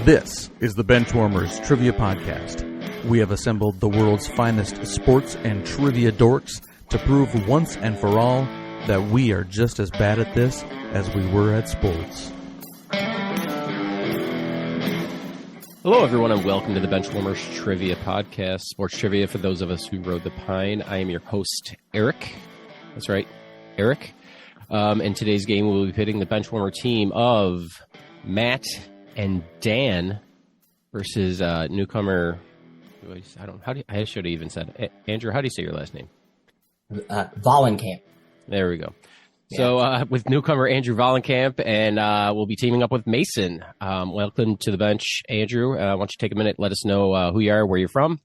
This is the Benchwarmers Trivia Podcast. We have assembled the world's finest sports and trivia dorks to prove once and for all that we are just as bad at this as we were at sports. Hello, everyone, and welcome to the Benchwarmers Trivia Podcast, sports trivia for those of us who rode the pine. I am your host, Eric. That's right, Eric. In today's game, we will be pitting the Benchwarmer team of Matt and Dan versus newcomer. I should have even said Andrew. How do you say your last name? Vahlenkamp. There we go. Yeah. So with newcomer Andrew Vahlenkamp, and we'll be teaming up with Mason. Welcome to the bench, Andrew. Why don't you take a minute, let us know who you are, where you're from,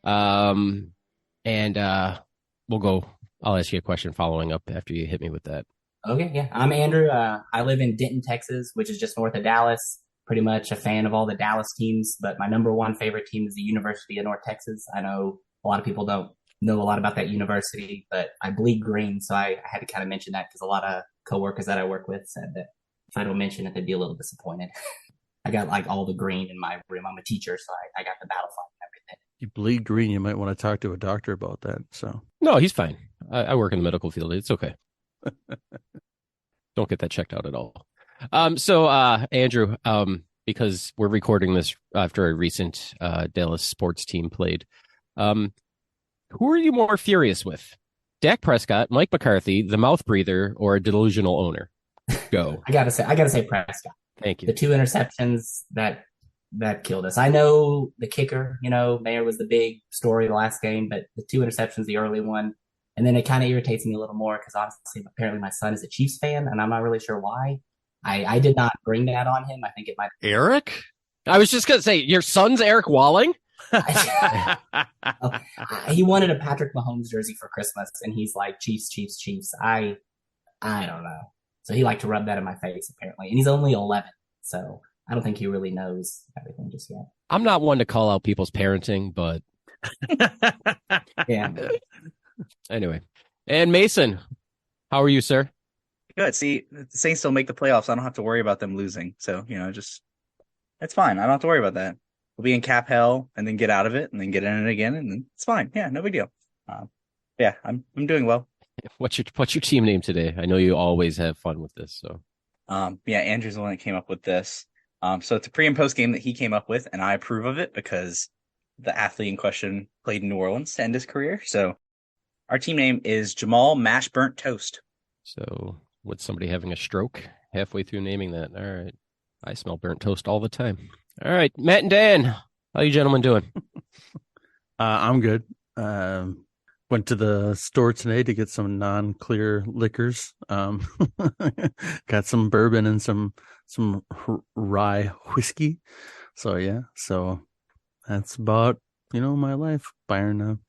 and we'll go. I'll ask you a question following up after you hit me with that. Okay, yeah. I'm Andrew. I live in Denton, Texas, which is just north of Dallas. Pretty much a fan of all the Dallas teams, but my number one favorite team is the University of North Texas. I know a lot of people don't know a lot about that university, but I bleed green, so I had to kind of mention that because a lot of coworkers that I work with said that if I don't mention it, they'd be a little disappointed. I got like all the green in my room. I'm a teacher, so I got the battle flag and everything. You bleed green, you might want to talk to a doctor about that. So No, he's fine. I work in the medical field. It's okay. Don't get that checked out at all. So Andrew, because we're recording this after a recent Dallas sports team played, who are you more furious with? Dak Prescott, Mike McCarthy, the mouth breather, or a delusional owner? Go. I gotta say Prescott. Thank you. The 2 interceptions that killed us. I know the kicker, Mayer was the big story the last game, but the 2 interceptions, the early one, and then it kind of irritates me a little more because honestly, apparently my son is a Chiefs fan, and I'm not really sure why. I did not bring that on him. I think it might. Eric? I was just going to say, your son's Eric Walling? He wanted a Patrick Mahomes jersey for Christmas, and he's like, Chiefs, Chiefs, Chiefs. I don't know. So he liked to rub that in my face, apparently. And he's only 11, so I don't think he really knows everything just yet. I'm not one to call out people's parenting, but... Yeah. Anyway. And Mason, how are you, sir? Good. See, the Saints don't make the playoffs. I don't have to worry about them losing. So, it's fine. I don't have to worry about that. We'll be in cap hell and then get out of it and then get in it again. And then it's fine. Yeah, no big deal. Yeah, I'm doing well. What's your team name today? I know you always have fun with this. So, yeah, Andrew's the one that came up with this. So it's a pre and post game that he came up with, and I approve of it because the athlete in question played in New Orleans to end his career. So our team name is Jamal Mash Burnt Toast. So with somebody having a stroke halfway through naming that. All right. I smell burnt toast all the time. All right. Matt and Dan, how you gentlemen doing? I'm good. Went to the store today to get some non-clear liquors. Got some bourbon and some rye whiskey. So that's about, my life. Bayern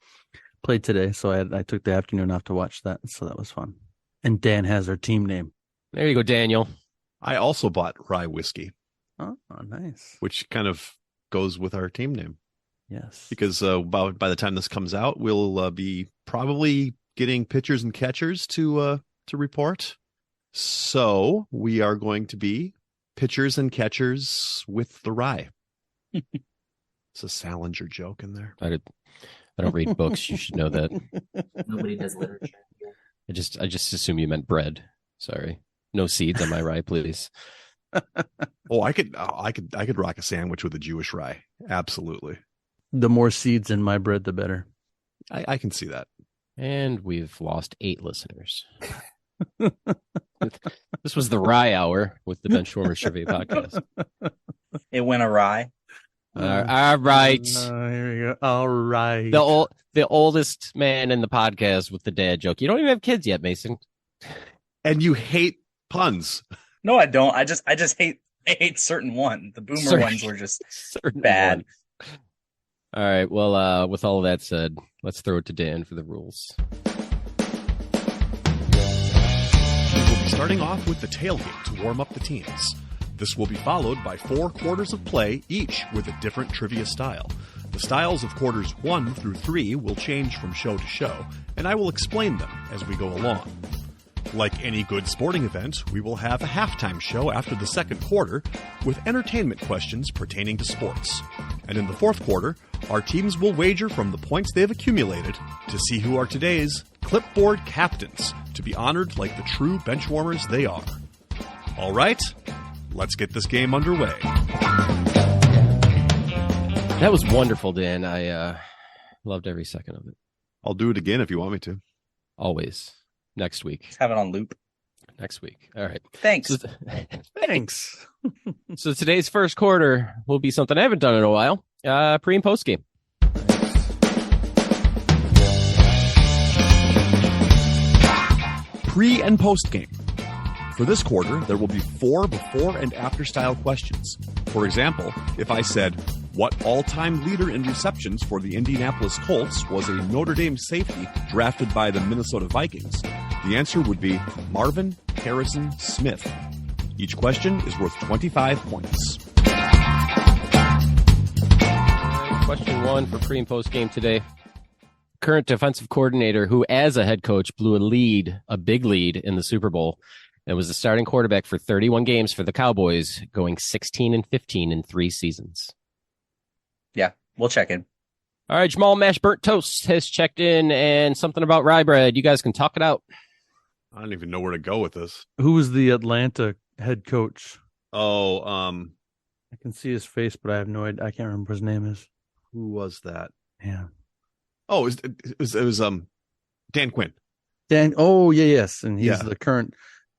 played today, so I took the afternoon off to watch that. So that was fun. And Dan has our team name. There you go, Daniel. I also bought rye whiskey. Oh, nice. Which kind of goes with our team name. Yes. Because by the time this comes out, we'll be probably getting pitchers and catchers to report. So we are going to be pitchers and catchers with the rye. It's a Salinger joke in there. I don't read books. You should know that. Nobody does literature. I just assume you meant bread. Sorry. No seeds on my rye, please. Oh, I could rock a sandwich with a Jewish rye. Absolutely. The more seeds in my bread, the better. I can see that. And we've lost 8 listeners. This was the Rye Hour with the Benchwarmers Trivia Podcast. It went awry. All right. Here we go. All right. The oldest man in the podcast with the dad joke. You don't even have kids yet, Mason. And you hate puns. No, I don't. I just hate certain ones. The boomer ones were just bad. One. All right. Well, with all of that said, let's throw it to Dan for the rules. We'll be starting off with the tailgate to warm up the teams. This will be followed by 4 quarters of play, each with a different trivia style. The styles of quarters 1 through 3 will change from show to show, and I will explain them as we go along. Like any good sporting event, we will have a halftime show after the second quarter with entertainment questions pertaining to sports. And in the fourth quarter, our teams will wager from the points they've accumulated to see who are today's clipboard captains, to be honored like the true benchwarmers they are. All right, let's get this game underway. That was wonderful, Dan. I loved every second of it. I'll do it again if you want me to. Always. Next week. Let's have it on loop. Next week. All right. Thanks. Thanks. So today's first quarter will be something I haven't done in a while. Pre and post game. Pre and post game. For this quarter, there will be 4 before and after style questions. For example, if I said, what all-time leader in receptions for the Indianapolis Colts was a Notre Dame safety drafted by the Minnesota Vikings, the answer would be Marvin Harrison Smith. Each question is worth 25 points. Question 1 for pre and post game today. Current defensive coordinator who, as a head coach, blew a big lead in the Super Bowl and was the starting quarterback for 31 games for the Cowboys, going 16-15 in 3 seasons. Yeah, we'll check in. All right, Jamal Mash Burnt Toast has checked in, and something about rye bread. You guys can talk it out. I don't even know where to go with this. Who was the Atlanta head coach? Oh, I can see his face, but I have no idea. I can't remember what his name is. who was that? Yeah. Oh, it was Dan Quinn. Dan. Oh, yes. And he's Yeah. the current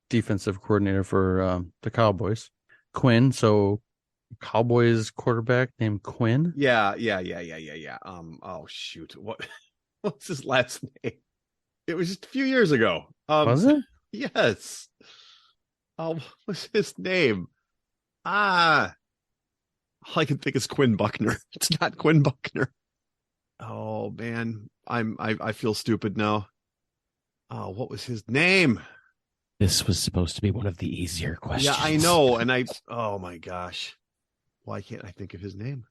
defensive coordinator for the Cowboys. Quinn. So Cowboys quarterback named Quinn. Yeah. Oh shoot, what's his last name? It was just a few years ago. Was it? Yes. What was his name? All I can think is Quinn Buckner. It's not Quinn Buckner. Oh man, I feel stupid now. Oh, what was his name? This was supposed to be one of the easier questions. Yeah, I know, and oh my gosh, why can't I think of his name?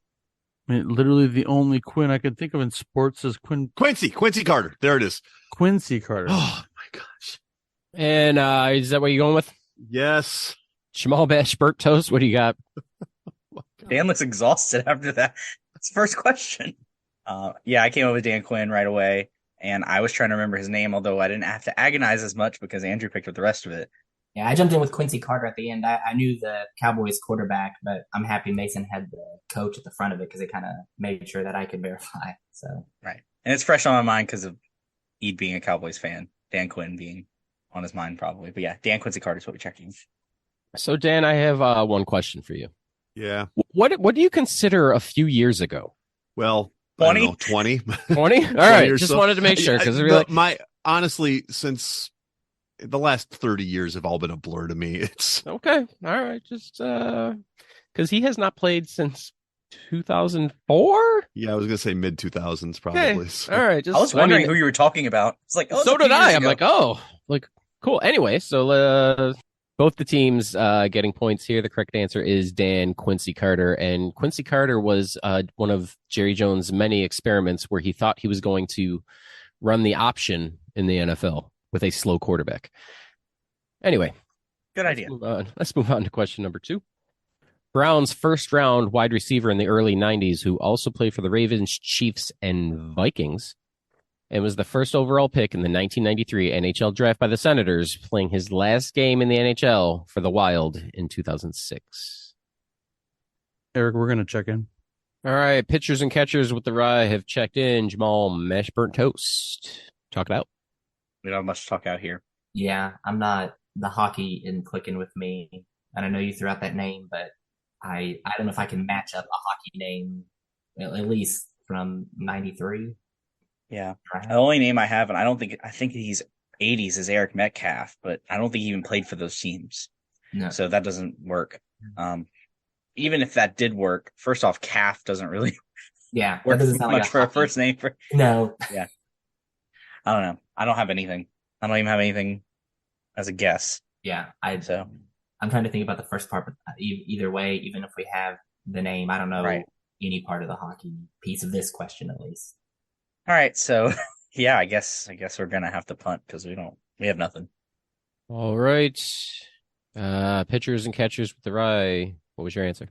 I mean, literally the only Quinn I could think of in sports is Quincy Carter. There it is. Quincy Carter. Oh my gosh. And is that what you're going with? Yes. Jamal Bash Burnt Toast, what do you got? Dan looks exhausted after that. That's the first question. Yeah, I came up with Dan Quinn right away, and I was trying to remember his name, although I didn't have to agonize as much because Andrew picked up the rest of it. Yeah, I jumped in with Quincy Carter at the end. I knew the Cowboys quarterback, but I'm happy Mason had the coach at the front of it because it kind of made sure that I could verify. So Right. And it's fresh on my mind because of Ed being a Cowboys fan, Dan Quinn being on his mind probably. But yeah, Dan Quincy Carter is what we're checking. So, Dan, I have one question for you. Yeah. What do you consider a few years ago? Well, 20? I don't know, 20. 20? All right, or just so. wanted to make sure because honestly, since the last 30 years have all been a blur to me. It's okay. All right, just because he has not played since 2004. yeah, I was gonna say mid 2000s probably. Okay. So. All right, just I was wondering who you were talking about. It's like, oh, so it's a few did I. years I'm ago. like, oh, like cool. Anyway, so both the teams getting points here. The correct answer is Dan Quincy Carter, and Quincy Carter was one of Jerry Jones' many experiments where he thought he was going to run the option in the NFL with a slow quarterback. Anyway, Good idea. Let's move on to question number 2. Browns' first round wide receiver in the early 90s, who also played for the Ravens, Chiefs, and Vikings, and was the first overall pick in the 1993 NHL draft by the Senators, playing his last game in the NHL for the Wild in 2006. Eric, we're going to check in. All right, pitchers and catchers with the rye have checked in. Jamal, Mash Burnt Toast. Talk it out. We don't have much to talk out here. yeah, I'm not the hockey in clicking with me. And I know you threw out that name, but I don't know if I can match up a hockey name, at least from 93. Yeah. The only name I have, and I think he's 80s, is Eric Metcalf, but I don't think he even played for those teams. No. So that doesn't work. Even if that did work, first off, calf doesn't really Yeah, that work doesn't sound much like a for a hockey. first name. No. I don't know. I don't have anything. I don't even have anything as a guess. Yeah, So I'm trying to think about the first part, but either way, even if we have the name, I don't know Right. any part of the hockey piece of this question, at least. all right. So yeah, I guess we're gonna have to punt because we have nothing. All right. Pitchers and catchers with the rye. What was your answer?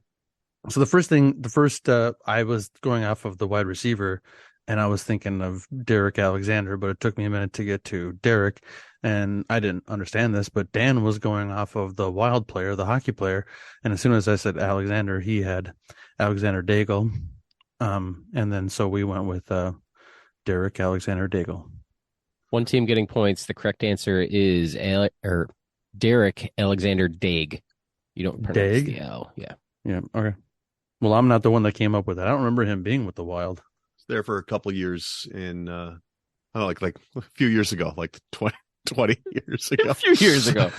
So I was going off of the wide receiver, and I was thinking of Derek Alexander, but it took me a minute to get to Derek, and I didn't understand this, but Dan was going off of the Wild player, the hockey player, and as soon as I said Alexander, he had Alexander Daigle, and then so we went with Derek Alexander Daigle. One team getting points. The correct answer is Derek Alexander Daig. You don't pronounce Daig? the L. Yeah. Yeah, okay. Well, I'm not the one that came up with it. I don't remember him being with the Wild. There for a couple years in, I don't know, like a few years ago, like 20 years ago. A few years ago.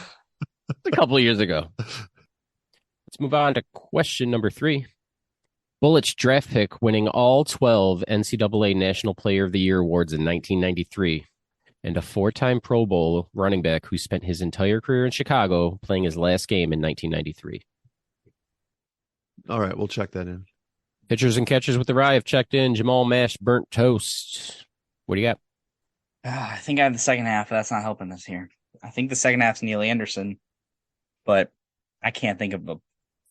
A couple of years ago. Let's move on to question number 3. Bullitt's draft pick winning all 12 NCAA National Player of the Year awards in 1993, and a 4-time Pro Bowl running back who spent his entire career in Chicago playing his last game in 1993. All right, we'll check that in. Pitchers and catchers with the rye have checked in. Jamal mashed burnt toast. What do you got? I think I have the second half, but that's not helping us here. I think the second half's Neil Anderson, but I can't think of a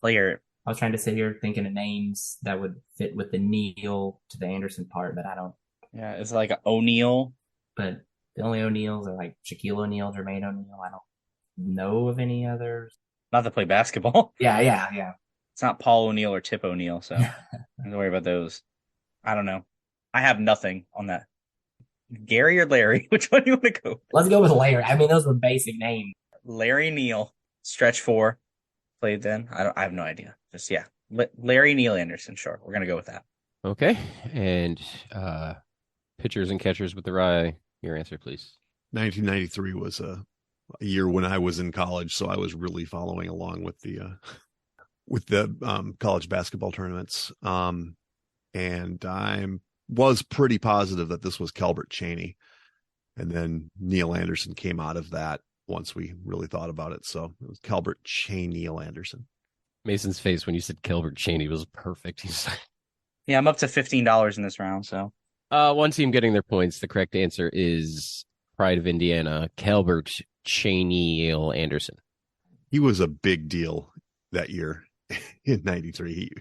player. I was trying to sit here thinking of names that would fit with the Neil to the Anderson part, but I don't. Yeah, it's like O'Neal. But the only O'Neals are like Shaquille O'Neal, Jermaine O'Neal. I don't know of any others. Not to play basketball. Yeah. It's not Paul O'Neal or Tip O'Neal, so don't worry about those. I don't know. I have nothing on that. Gary or Larry? Which one do you want to go? Let's go with Larry. I mean, those were basic names. Larry Neal, stretch 4, played then. I have no idea. Just yeah, Larry Neal Anderson. Sure, we're gonna go with that. Okay. And pitchers and catchers with the rye. Your answer, please. 1993 was a year when I was in college, so I was really following along with the college basketball tournaments. And I was pretty positive that this was Calbert Cheney, and then Neil Anderson came out of that once we really thought about it. So it was Calbert Cheney, Neil Anderson. Mason's face when you said Calbert Cheney was perfect. He's Yeah, I'm up to $15 in this round. So one team getting their points. The correct answer is Pride of Indiana, Calbert Cheney Anderson. He was a big deal that year in 93.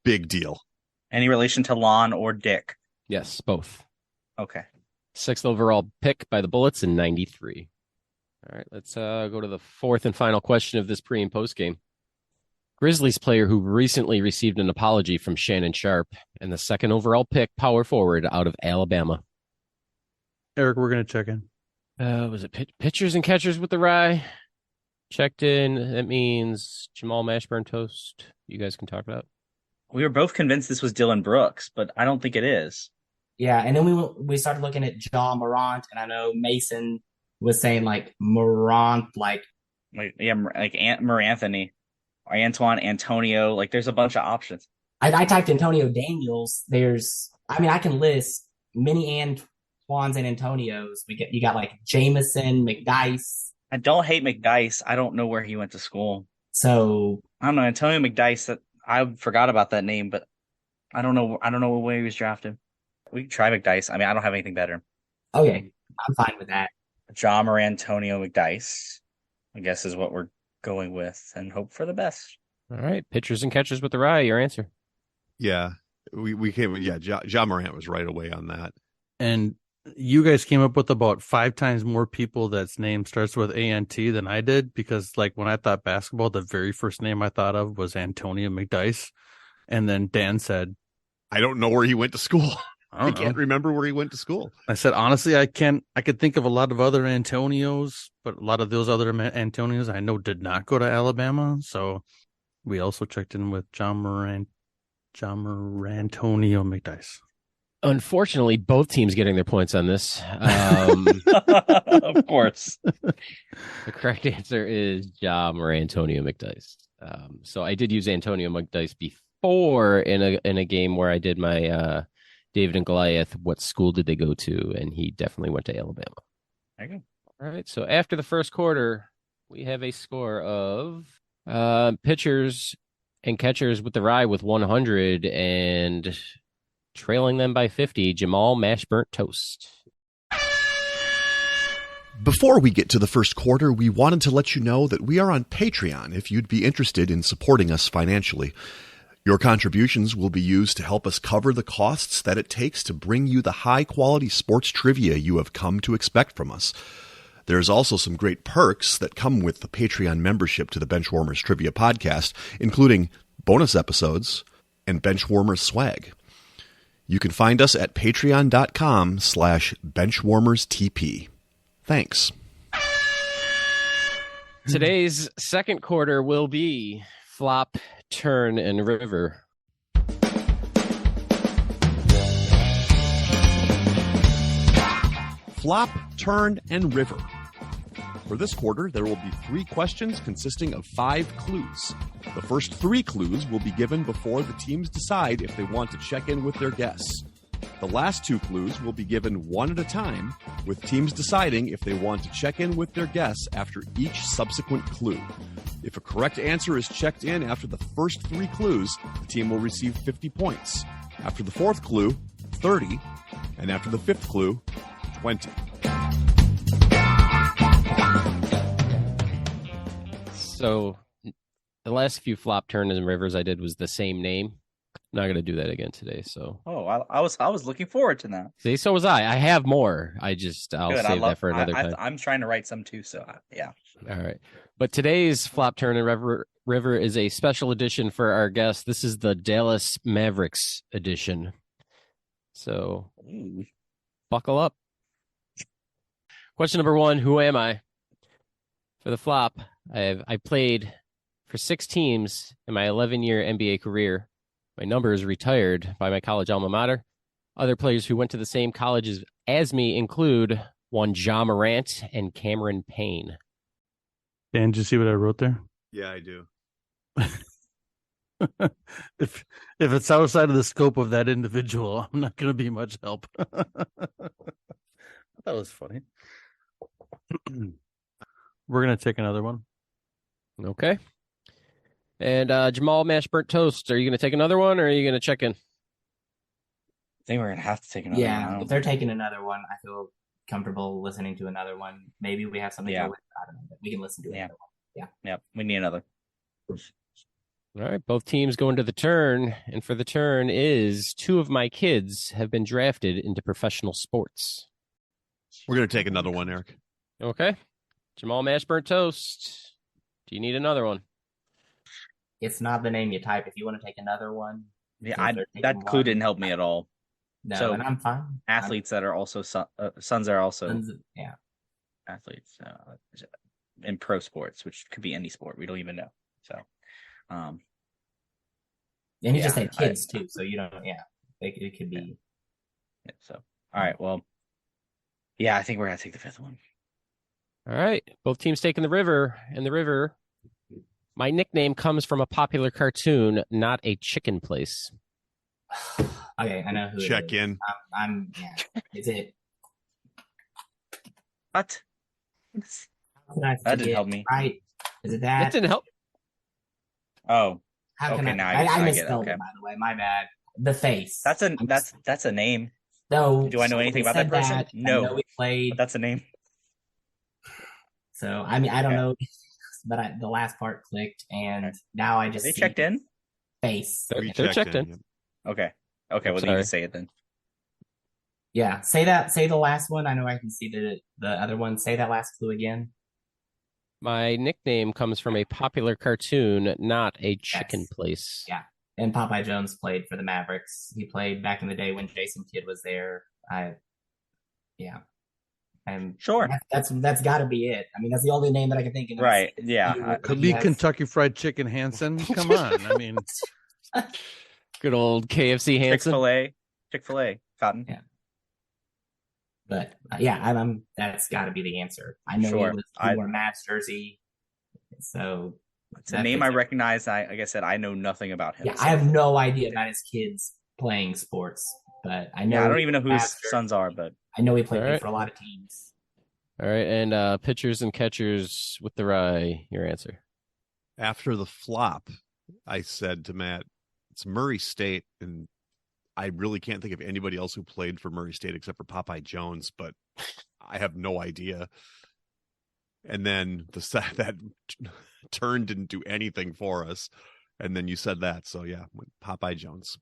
Big deal. any relation to Lon or Dick? Yes, both. Okay. 6th overall pick by the Bullets in 93. All right, let's go to the 4th and final question of this pre and post game. Grizzlies player who recently received an apology from Shannon Sharp and the 2nd overall pick, power forward out of Alabama. Eric, we're going to check in. Was it pitchers and catchers with the rye? Checked in. That means Jamal Mashburn Toast. You guys can talk about. We were both convinced this was Dylan Brooks, but I don't think it is. Yeah, and then we started looking at John Morant, and I know Mason was saying like Morant, like Anthony or Antoine Antonio. Like there's a bunch of options. I typed Antonio Daniels. I can list many Antoines and Antonios. You got like Jameson, McDice. I don't hate McDice. I don't know where he went to school. So I don't know Antonio McDice. That I forgot about that name, but I don't know where he was drafted. We can try McDice. I mean, I don't have anything better. okay, I'm fine with that. John Morantonio McDice, I guess, is what we're going with, and hope for the best. All right, pitchers and catchers with the rye. Your answer. Yeah, we came. Yeah, John Morant was right away on that. And you guys came up with about 5 times more people that's name starts with A-N-T than I did, because like when I thought basketball, the very first name I thought of was Antonio McDice. And then Dan said, I don't know where he went to school. I I can't remember where he went to school. I said, honestly, I could think of a lot of other Antonios, but a lot of those other Antonios I know did not go to Alabama. So we also checked in with John Morantonio McDice. Unfortunately, both teams getting their points on this. Of course. The correct answer is Ja Morantonio McDice. So I did use Antonio McDice before in a game where I did my David and Goliath. What school did they go to? And he definitely went to Alabama. There you go. All right. So after the first quarter, we have a score of pitchers and catchers with the rye with 100 and trailing them by 50, Jamal Mashburnt Toast. Before we get to the first quarter, we wanted to let you know that we are on Patreon if you'd be interested in supporting us financially. Your contributions will be used to help us cover the costs that it takes to bring you the high-quality sports trivia you have come to expect from us. There's also some great perks that come with the Patreon membership to the Benchwarmers Trivia Podcast, including bonus episodes and Benchwarmers swag. You can find us at patreon.com/benchwarmerstp. Thanks. Today's second quarter will be flop, turn, and river. Flop, turn, and river. For this quarter, there will be 3 questions consisting of 5 clues. The first 3 clues will be given before the teams decide if they want to check in with their guests. The last 2 clues will be given one at a time, with teams deciding if they want to check in with their guests after each subsequent clue. If a correct answer is checked in after the first 3 clues, the team will receive 50 points. After the 4th clue, 30, and after the 5th clue, 20. So the last few flop, turn, and rivers I did was the same name. I'm not going to do that again today. So I was looking forward to that. see, so was I. I have more. I'll Good. save that for another time. I'm trying to write some too. So yeah. All right. But today's flop, turn, and river is a special edition for our guest. This is the Dallas Mavericks edition. So buckle up. Question number 1, who am I? For the flop, I played for 6 teams in my 11-year NBA career. My number is retired by my college alma mater. Other players who went to the same colleges as me include one Ja Morant and Cameron Payne. Dan, did you see what I wrote there? Yeah, I do. If it's outside of the scope of that individual, I'm not going to be much help. That was funny. We're going to take another one. Okay. And Jamal Mash Burnt Toast, are you going to take another one or are you going to check in? I think we're gonna have to take another one. Yeah, if they're taking another one, I feel comfortable listening to another one. Maybe we have something to go with. I don't know. But we can listen to another one. Yeah, we need another. All right, both teams go into the turn, and for the turn is 2 of my kids have been drafted into professional sports. We're going to take another one, Eric. Okay. Jamal Mash Burnt Toast, do you need another one? It's not the name you type. If you want to take another one, Yeah, since they're that taking clue one, didn't help me at all. No, So, and I'm fine. Athletes that are also sons are also Yeah. athletes in pro sports, which could be any sport. We don't even know. So, And you just Yeah, said kids too, so you don't. Yeah, it could be. yeah, so all right. Well, yeah, I think we're gonna take the 5th one. All right, both teams taking the river, and the river, my nickname comes from a popular cartoon, not a chicken place. Okay, I know who. Check it is. in. I'm. Yeah. Is it? What? How can I That didn't forget? help me. Right? Is it That that? didn't help. Oh, How can okay, I? now I I get it, misspelled okay. it, by the way. My bad. The face. that's a I'm that's a name. No. Do I know anything we about that said person? I No. know we played. But that's a name. So I mean, I don't Okay. know, but the last part clicked, and now I Are just they see checked in? face. They're checked in. Okay. Okay. Well, then you Sorry. can say it then. Yeah, say that. Say the last one. I know I can see the other one. Say that last clue again. My nickname comes from a popular cartoon, not a chicken Yes. place. Yeah. And Popeye Jones played for the Mavericks. He played back in the day when Jason Kidd was there. Yeah. And Sure. that's got to be it. I mean, that's the only name that I can think of. Right. Yeah. Could be Kentucky Fried Chicken Hansen. Come on. I mean, Good old KFC Hansen. Chick-fil-A. Cotton. Yeah. But yeah, I'm that's got to be the answer. I know Sure. it was he wore a Mavs jersey, so It's a name I recognize. Like I said, I know nothing about him. Yeah, so. I have no idea about his kids playing sports, but I know. Yeah, I don't even know who his Mavs jersey. sons are, but I know he played All right. for a lot of teams. All right, and pitchers and catchers with the rye, your answer. After the flop, I said to Matt, it's Murray State, and I really can't think of anybody else who played for Murray State except for Popeye Jones, but I have no idea. and then that turn didn't do anything for us, and then you said that. So yeah, Popeye Jones.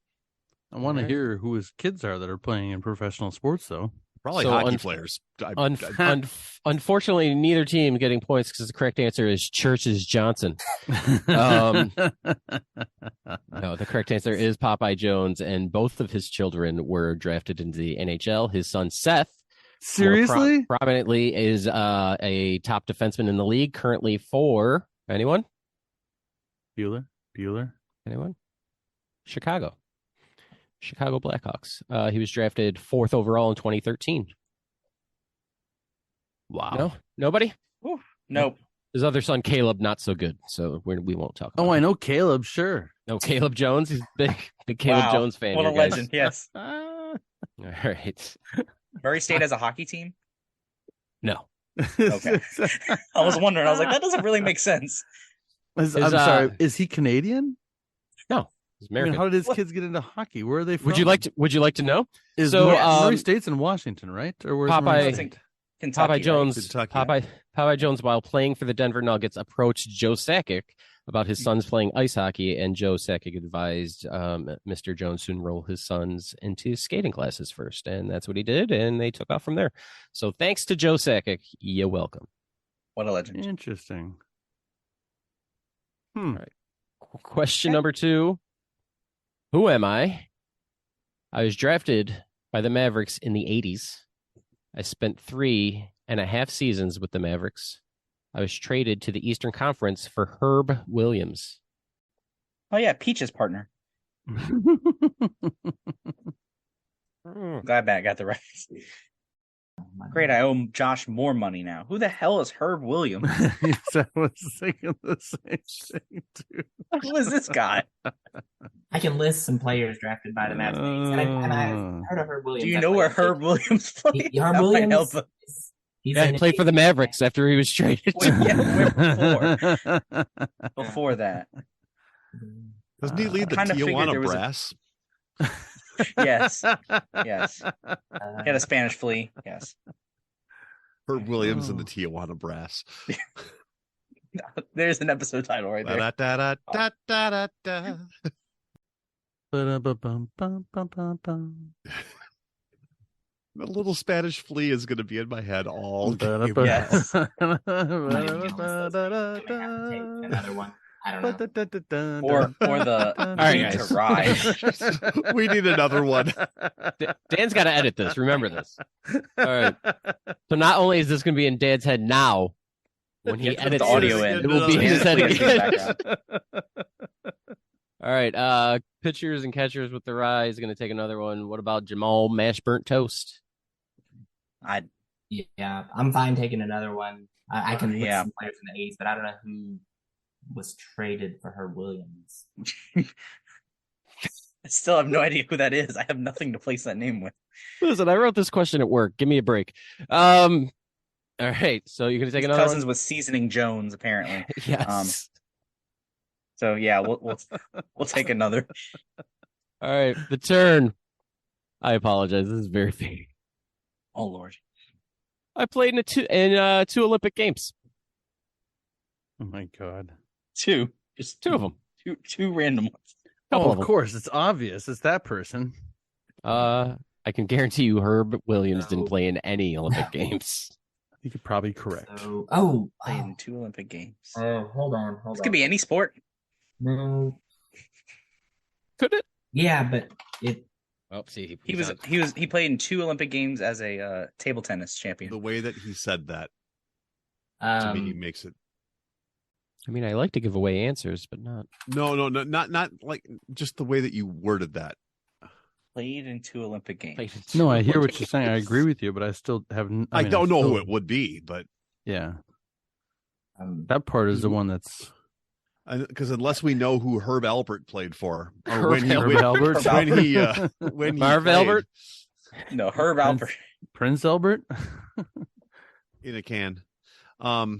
I want to hear who his kids are that are playing in professional sports, though. Probably So hockey players. Unfortunately, neither team getting points because the correct answer is Churches Johnson. No, the correct answer is Popeye Jones, and both of his children were drafted into the NHL. His son Seth, Seriously? prominently, is a top defenseman in the league currently for anyone? Bueller? Anyone? Chicago Blackhawks. He was drafted 4th overall in 2013. Wow. No, nobody. Ooh, nope. His other son Caleb, not so good, so we won't talk about Oh, I him. know Caleb, sure. No, Caleb Jones. He's a big Caleb Wow. Jones fan. What a here, guys. legend! Yes. All right. Murray State has a hockey team. No. Okay. I was wondering. I was like, that doesn't really make sense. I'm sorry. Is he Canadian? No. He's I mean, American. how did his kids get into hockey? Where are they from? Would you like to know? Is So, Murray State's in Washington, right? Or where's Popeye- Murray I State? think Kentucky, Popeye right? Jones, Kentucky. Popeye Jones, while playing for the Denver Nuggets, approached Joe Sakic about his sons playing ice hockey, and Joe Sakic advised Mr. Jones to enroll his sons into skating classes first, and that's what he did, and they took off from there. So thanks to Joe Sakic, you're welcome. What a legend. Interesting. Right. Question number 2. Who am I? I was drafted by the Mavericks in the 80s. I spent 3.5 seasons with the Mavericks. I was traded to the Eastern Conference for Herb Williams. Oh yeah, Peach's partner. Glad Matt got the right. Great, I owe Josh more money now. Who the hell is Herb Williams? I was thinking the same thing too. Who is this guy? I can list some players drafted by the Mavericks, and I've heard of Herb Williams. Do you know where Herb Williams played? Herb That might help Williams? us. He's Yeah, he played for the Mavericks after he was traded. Wait, yeah, where before that. Doesn't he lead the kinda figured there Tijuana was a- Brass? Yes. Yes. He had a Spanish flea. Yes. Herb Williams Oh. and the Tijuana Brass. There's an episode title right there. Da-da-da-da-da-da-da. Ba-da-ba-bum-bum-bum-bum-bum. The Little Spanish Flea is going to be in my head all day. Yes. Another one. I don't know. Or the All right, need guys. to ride. We need another one. Dan's got to edit this. Remember this. All right. So not only is this going to be in Dan's head now, when he Get the edits audio this, in. it will be in his head Please, again. background. All right. Pitchers and catchers with the rise. Going to take another one. What about Jamal Mash Burnt Toast? Yeah, I'm fine taking another one. I can list Yeah. some players in the 80s, but I don't know who was traded for Herb Williams. I still have no idea who that is. I have nothing to place that name with. Listen, I wrote this question at work. Give me a break. All right. So you're going to take His another cousins one? with Seasoning Jones, apparently. Yes. So yeah, we'll take another. All right. The turn. I apologize. This is very vague. Oh Lord. I played in two Olympic Games. Oh my god. Two. Just two of them. Two random ones. Couple Oh, of of course, it's obvious. It's that person. I can guarantee you Herb Williams No. didn't play in any Olympic Games. You could probably correct. So, Played in two Olympic Games. hold on. This could be any sport. No. Could it? Yeah, but it. Oh, see, He played in two Olympic Games as a table tennis champion. The way that he said that to me Um, makes it. I mean, I like to give away answers, but not. No, not like just the way that you worded that. Played in two Olympic Games. played in two No, I hear what Olympic you're saying. I Games. agree with you, but I still haven't. I don't know who it would be, but Yeah, um, that part is the one that's because unless we know who Herb Alpert played for, or Herb when he Herb Albert, when he Marv played Albert? No, Herb Alpert. Prince Albert. in a can.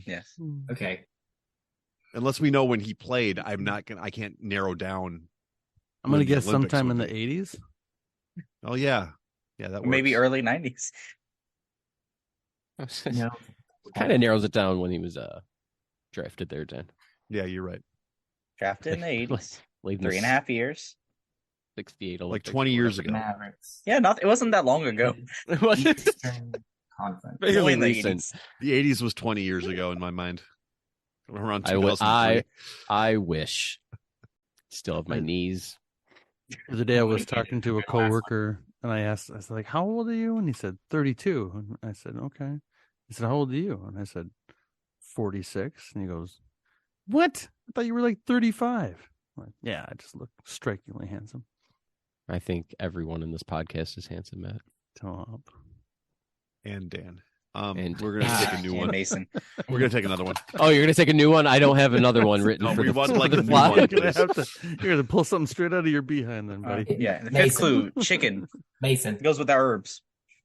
Yes. okay. Unless we know when he played, I can't narrow down. I'm gonna when the guess Olympics sometime would in the be. 80s. Oh yeah, that Maybe works. early 90s. No. Kind of narrows it down when he was drafted there, Dan. Yeah, you're right. Drafted in the 80s. Late in 3.5 years. 68 Like Olympics, 20 years ago. Mavericks. Yeah, it wasn't that long ago. It wasn't Eastern Conference. Only fairly in the recent. 80s. The 80s was 20 years ago in my mind. Around I, w- 2003. I wish. Still have my knees. The other day I was talking to a coworker and I was like, how old are you? And he said, 32. And I said, okay. He said, how old are you? And I said, 46. And he goes, what? I thought you were like 35. I'm like, yeah, I just look strikingly handsome. I think everyone in this podcast is handsome, Matt. Top. And Dan. And- We're going to take a new And one. Mason. We're going to take another one. Oh, you're going to take a new one? I don't have another one written No, for we the, want, for like, the a new fly. one. You're gonna pull something straight out of your behind then, buddy. Yeah, the fifth Mason. clue, chicken. Mason. It goes with the herbs.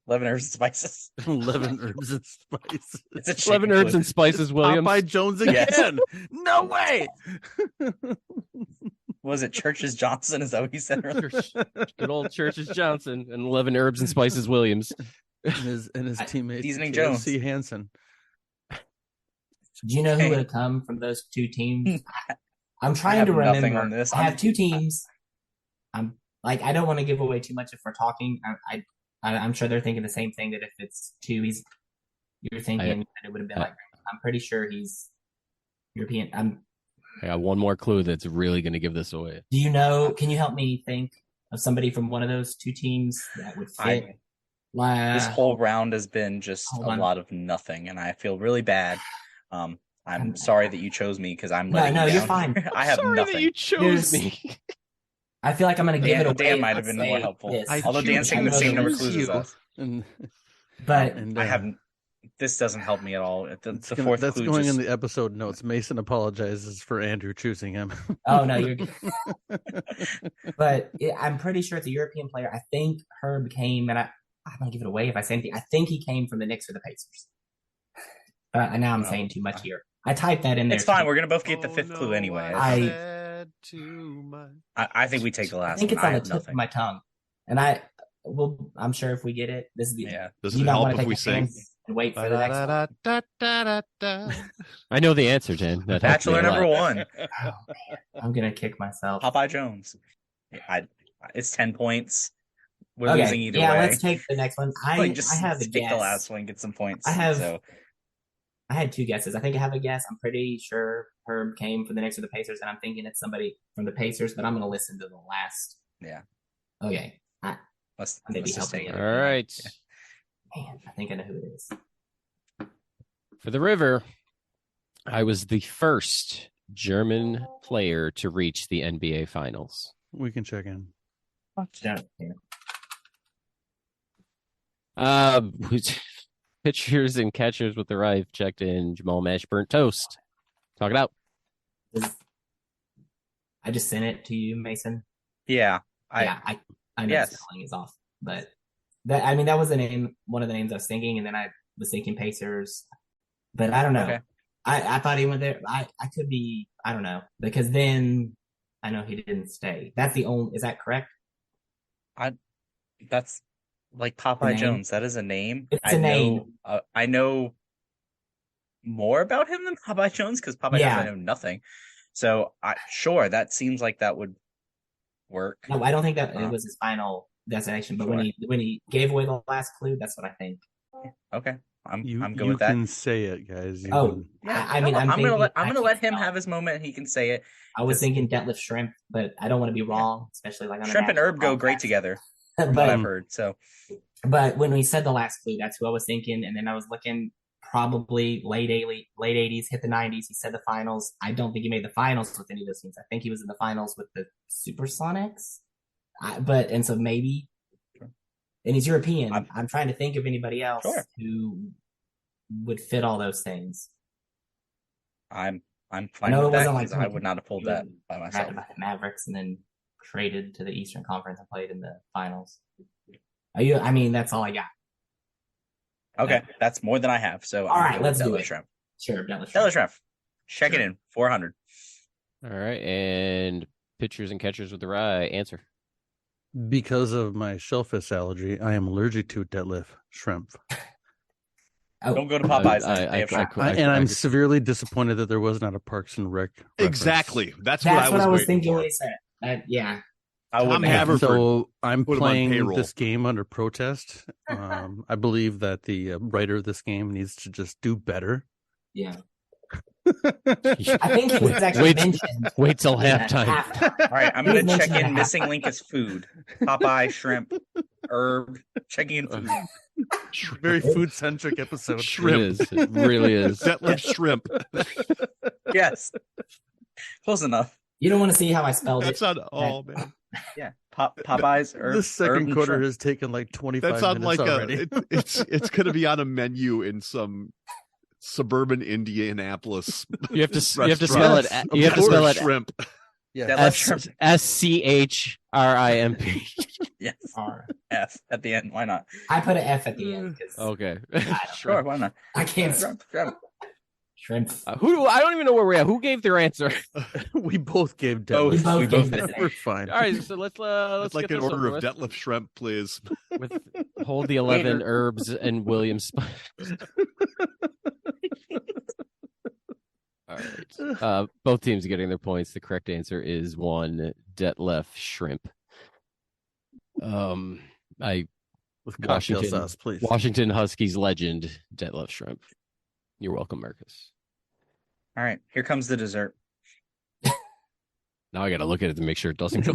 11 herbs and spices. 11 herbs and spices. It's a chicken 11 herbs clue. and spices, Williams. Popeye Jones Yes. again. No way. Was it Churches Johnson? Is that what you said earlier? Good old Churches Johnson and 11 herbs and spices, Williams. and his teammate Seasoning C. Hansen. Do you know who Hey. would have come from those two teams? I'm I trying have to nothing remember. on this. I have two teams. I'm like, I don't want to give away too much if we're talking. I'm sure they're thinking the same thing, that if it's two, you're thinking that it would have been like. I'm pretty sure he's European. I got one more clue that's really going to give this away. Do you know? Can you help me think of somebody from one of those two teams that would fit? This whole round has been just Hold a on. lot of nothing, and I feel really bad. I'm sorry that you chose me because I'm No, letting no, you you're down. fine. I have Sorry nothing. that you chose me. I feel like I'm going to give it away. Dan if might I have been say more helpful. this. Although Dan's taking the same number of clues as you. us. And, But I haven't. This doesn't help me at all. The fourth that's clue going just. in the episode notes. Mason apologizes for Andrew choosing him. oh no, you're good. But I'm pretty sure it's a European player. I think Herb came, and I'm going to give it away if I say anything. I think he came from the Knicks or the Pacers. And now I'm saying too much here. I typed that in there. It's fine. too. We're gonna both get the fifth clue anyway. I think we take the last. I think it's one. on I the have tip of nothing. my tongue, and I'm sure if we get it, this is the. Yeah. Does you it not help want to if take we a sing? chance and wait for the next one. I know the answer, Dan. That helped me Bachelor a number lot. one. Oh, man. I'm gonna kick myself. Popeye Jones. It's 10 points. We're Okay, losing either yeah, way. let's take the next one. Like, just I have a take guess. the last one, get some points. I had two guesses. I think I have a guess. I'm pretty sure Herb came from the Knicks or the Pacers, and I'm thinking it's somebody from the Pacers, but I'm going to listen to the last. Yeah. Okay. Let's Maybe just help take me it. out. All right. Man, I think I know who it is. For the River, I was the first German player to reach the NBA Finals. We can check in. Pitchers and catchers with the right checked in. Jamal Mash burnt toast. Talk it out. I just sent it to you, Mason. Yeah. I know Yes. the spelling is off, but that was the name, one of the names I was thinking, and then I was thinking Pacers, but I don't know. Okay. I thought he went there. I could be, I don't know, because then I know he didn't stay. That's the only, is that correct? That's like Popeye name? Jones. That is a name. It's a name. I know more about him than Popeye Jones because Popeye Yeah. Jones, I know nothing. So, sure, that seems like that would work. No, I don't think that it was his final destination, but Sure. when he gave away the last clue, that's what I think. Okay, I'm You good with that. can say it, guys. You Oh, can- I mean, I'm thinking, gonna let him spell it. have his moment. He can say it. I was thinking Detlef Shrimp, but I don't want to be wrong, especially like on a Shrimp and national herb go great podcast. together, from what I've but, heard. So, but when we said the last clue, that's who I was thinking, and then I was looking probably late 80s, hit the 90s. He said the finals. I don't think he made the finals with any of those teams. I think he was in the finals with the Supersonics. And so maybe, and he's European. I'm trying to think of anybody else who would fit all those things. I'm I fine know with it that wasn't like because I would not have pulled that by myself. drafted by the Mavericks and then traded to the Eastern Conference and played in the finals. I mean, that's all I got. Okay, that's more than I have. So, All right, I'm let's do Detlef it. Shrimp. Sure, Detlef Shrimp. Detlef Shrimp. Check it in. 400. All right. And pitchers and catchers with the right answer. Because of my shellfish allergy, I am allergic to deadlift shrimp. Oh, Don't go to Popeyes. They have shrimp. I'm severely disappointed that there was not a Parks and Rec reference. Exactly. That's what I was waiting thinking for. when he said it. Yeah. I wouldn't Tom have. Haverford. So I'm Put him on playing payroll. this game under protest. I believe that the writer of this game needs to just do better. Yeah. I think he was actually mentioned. Wait till Yeah, halftime. All right, I'm He was going to check mentioned in. at Missing link is food. Popeye, shrimp, herb. Checking in food. Very food centric episode. Shrimp. It is. It really is. Detlef Shrimp. Yes. Close enough. You don't want to see how I spelled That's it. not all, man. Yeah. Popeyes, herb. This second herb, quarter shrimp. has taken like 25 That's on minutes like already. it's going to be on a menu in some suburban Indianapolis. You have to spell it. Yes, You have to of spell course. it Shrimp. Detlef S shrimp. SCHRIMP. Yes. R. F at the end. Why not? I put an F at the end because Okay. Sure. Why not? I can't. Shrimp. Shrimp. Shrimp. Who? I don't even know where we're at. Who gave their answer? We both gave Both. Detlef. We both both gave We're fine. All right, so let's I'd like get an this order over of with. Detlef Shrimp, please. With hold the 11 herbs and Williams. All right. Both teams getting their points. The correct answer is 1 Detlef Shrimp. With cocktail Washington sauce, please. Washington Huskies legend Detlef Shrimp. You're welcome, Marcus. All right. Here comes the dessert. Now I got to look at it to make sure it doesn't go.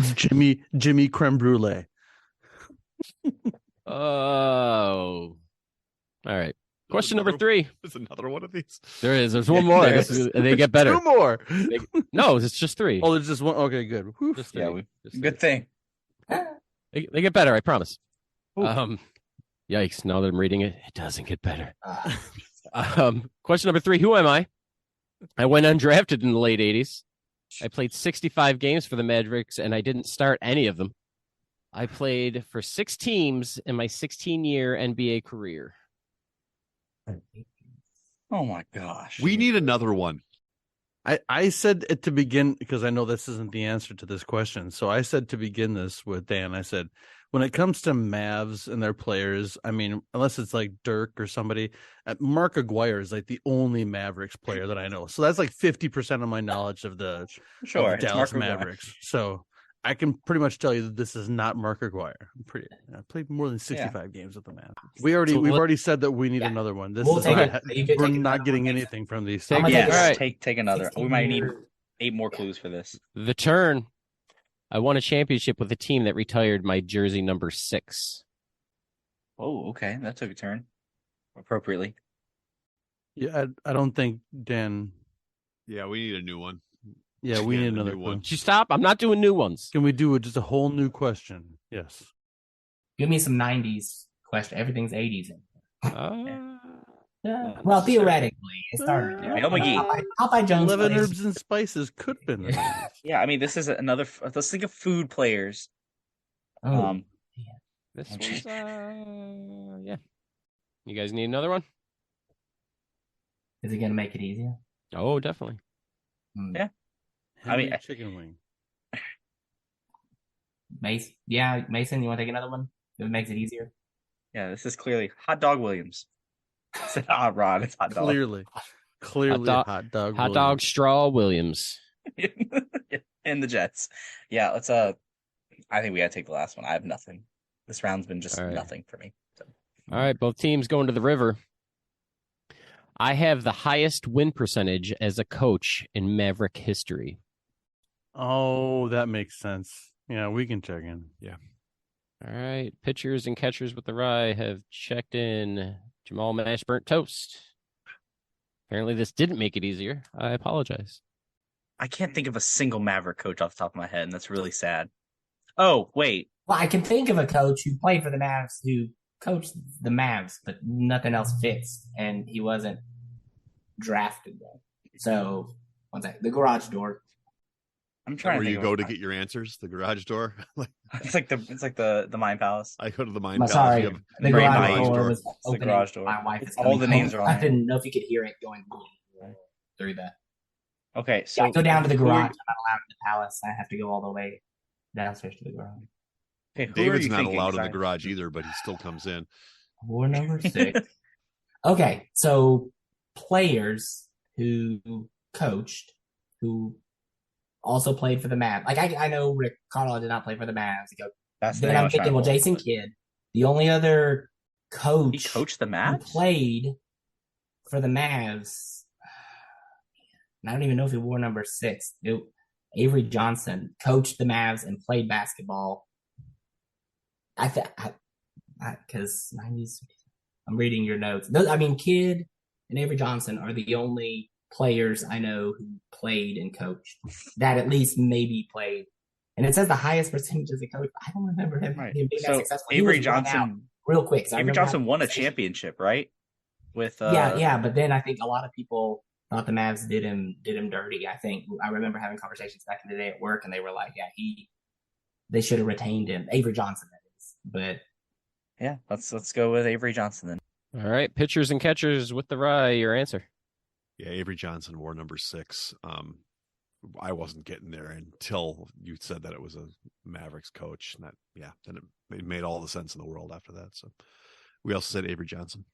Jimmy creme brulee. Oh. All right. Question number 3. There's another one of these. There's one more. I There guess is. they get better. 2 more. No, it's just 3. Oh, there's just one. Okay, good. Whew. Just Yeah, 3. Just Good thing. They get better, I promise. Ooh. Yikes. Now that I'm reading it, it doesn't get better. Uh, Question number 3. Who am I? I went undrafted in the late 80s. I played 65 games for the Mavericks, and I didn't start any of them. I played for 6 teams in my 16-year NBA career. Oh my gosh. We need another one. I said it to begin, because I know this isn't the answer to this question. So I said to begin this with Dan, I said, when it comes to Mavs and their players, I mean, unless it's like Dirk or somebody, Mark Aguirre is like the only Mavericks player that I know. So that's like 50% of my knowledge of the, Sure. of the It's Dallas Mark Aguirre. Mavericks. So I can pretty much tell you that this is not Mark Aguirre. I played more than 65 games with the Mavs. We've already said that we need another one. This We'll is take not, it. You could we're take not another getting one. anything from these. I'm gonna Yes. All right. Take another. We might need 16-year 8 more clues for this. The turn. I won a championship with a team that retired my jersey number 6. Oh, okay. That took a turn. Appropriately. Yeah, I don't think Dan. Yeah, we need a new one. Yeah, we Yeah, need the another new one. one. Did you stop? I'm not doing new ones. Can we do just a whole new question? Yes. Give me some 90s question. Everything's 80s. Well, Sure. theoretically, it started. Bill McGee. Popeye Jones. 11 plays- herbs and spices could have been. Yeah, I mean, this is another. Let's think of food players. Oh, This one's, yeah. You guys need another one? is it gonna make it easier? Oh, definitely. Yeah. I mean, Henry chicken wing. Mason. Yeah, Mason. You want to take another one? If it makes it easier. Yeah, this is clearly Hot Dog Williams. It's not Hot Rod. It's Hot Dog. Clearly, hot dog. Hot dog straw Williams. In the Jets. Yeah, let's. I think we gotta take the last one. I have nothing. This round's been just All right. nothing for me. So. All right, both teams going to the river. I have the highest win percentage as a coach in Maverick history. Oh, that makes sense. Yeah, we can check in. All right, pitchers and catchers with the rye have checked in. Jamal Mash burnt toast. Apparently, this didn't make it easier. I apologize. I can't think of a single Maverick coach off the top of my head, and that's really sad. Oh, wait. Well, I can think of a coach who played for the Mavs who coached the Mavs, but nothing else fits, and he wasn't drafted though. So, one second. The garage door. I'm trying Where to you think go of to get your answers, the garage door. It's like the Mind Palace. I go to the Mind I'm Palace. sorry. We have The Brain garage Mind door door. was the opening. garage door. My wife is It's all coming the home. names are on I there. didn't know if you could hear it going through that. Okay, So so I go down to the who are garage. you- I'm not allowed in the palace. I have to go all the way downstairs to the garage. Okay, who are David's you not thinking? allowed in 'Cause the garage either, but he still comes in. War number 6. Okay, so players who coached, who also played for the Mavs. Like I know Rick Carlisle did not play for the Mavs. That's the Then name I I'm was trying to thinking, well, pull up, Jason but Kidd, the only other he coach coached the who Mavs. played for the Mavs, and I don't even know if he wore number 6. Avery Johnson coached the Mavs and played basketball. I think because 90s. I'm reading your notes. I mean, Kidd and Avery Johnson are the only players I know who played and coached that at least maybe played. And it says the highest percentage as a coach. I don't remember him Right. being that So successful. He Avery was run out Johnson, real quick. So Avery Johnson won a championship, right? With yeah. But then I think a lot of people thought the Mavs did him dirty. I think I remember having conversations back in the day at work, and they were like, "Yeah, they should have retained him, Avery Johnson, that is." But yeah, let's go with Avery Johnson then. All right, pitchers and catchers with the rye. Your answer. Yeah, Avery Johnson wore number 6. I wasn't getting there until you said that it was a Mavericks coach. And then it made all the sense in the world after that. So we also said Avery Johnson.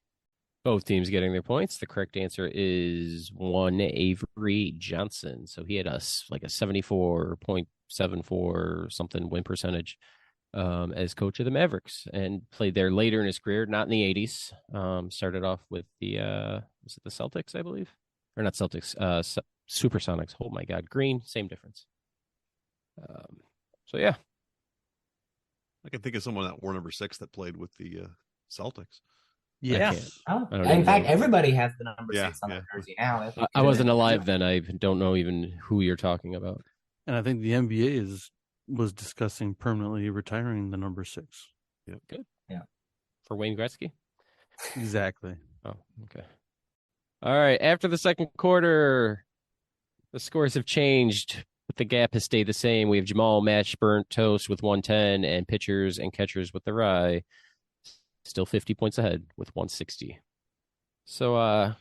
Both teams getting their points. The correct answer is 1 Avery Johnson. So he had like a 74.74 something win percentage as coach of the Mavericks, and played there later in his career, not in the 80s. Started off with the was it the Celtics, I believe? Or not Celtics, Supersonics. Oh my God, green, same difference. So yeah. I can think of someone that wore number 6 that played with the Celtics. yes. I don't In fact, know. everybody has the number Yeah, 6 on yeah. their jersey now. I wasn't alive then. I don't know even who you're talking about. And I think the NBA was discussing permanently retiring the number 6. Yeah, good. Yeah, for Wayne Gretzky. Exactly. Oh, okay. All right. After the second quarter, the scores have changed, but the gap has stayed the same. We have Jamal Match Burnt Toast with 110 and pitchers and catchers with the rye still 50 points ahead with 160. So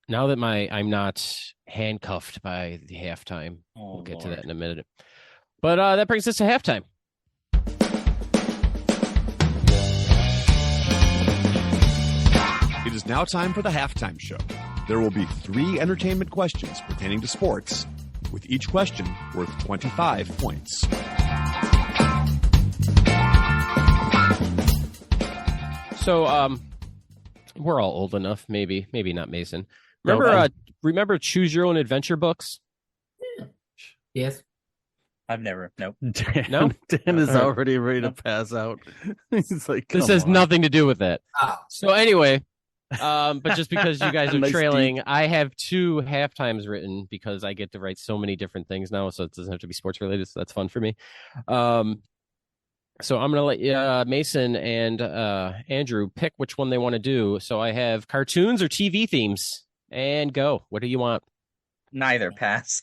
now that I'm not handcuffed by the halftime, we'll get to that in a minute. But that brings us to halftime. It is now time for the halftime show. There will be 3 entertainment questions pertaining to sports, with each question worth 25 points. So we're all old enough, maybe not Mason. Remember Choose Your Own Adventure books? yes. I've never. Nope. No? Dan is All right. already ready to pass out. He's like, This "Come has on." nothing to do with that. Oh, So anyway, but just because you guys are Nice trailing, I have 2 halftimes written because I get to write so many different things now, so it doesn't have to be sports related. So that's fun for me. So I'm going to let Mason and Andrew pick which one they want to do. So I have cartoons or TV themes, and go. What do you want? Neither. Pass.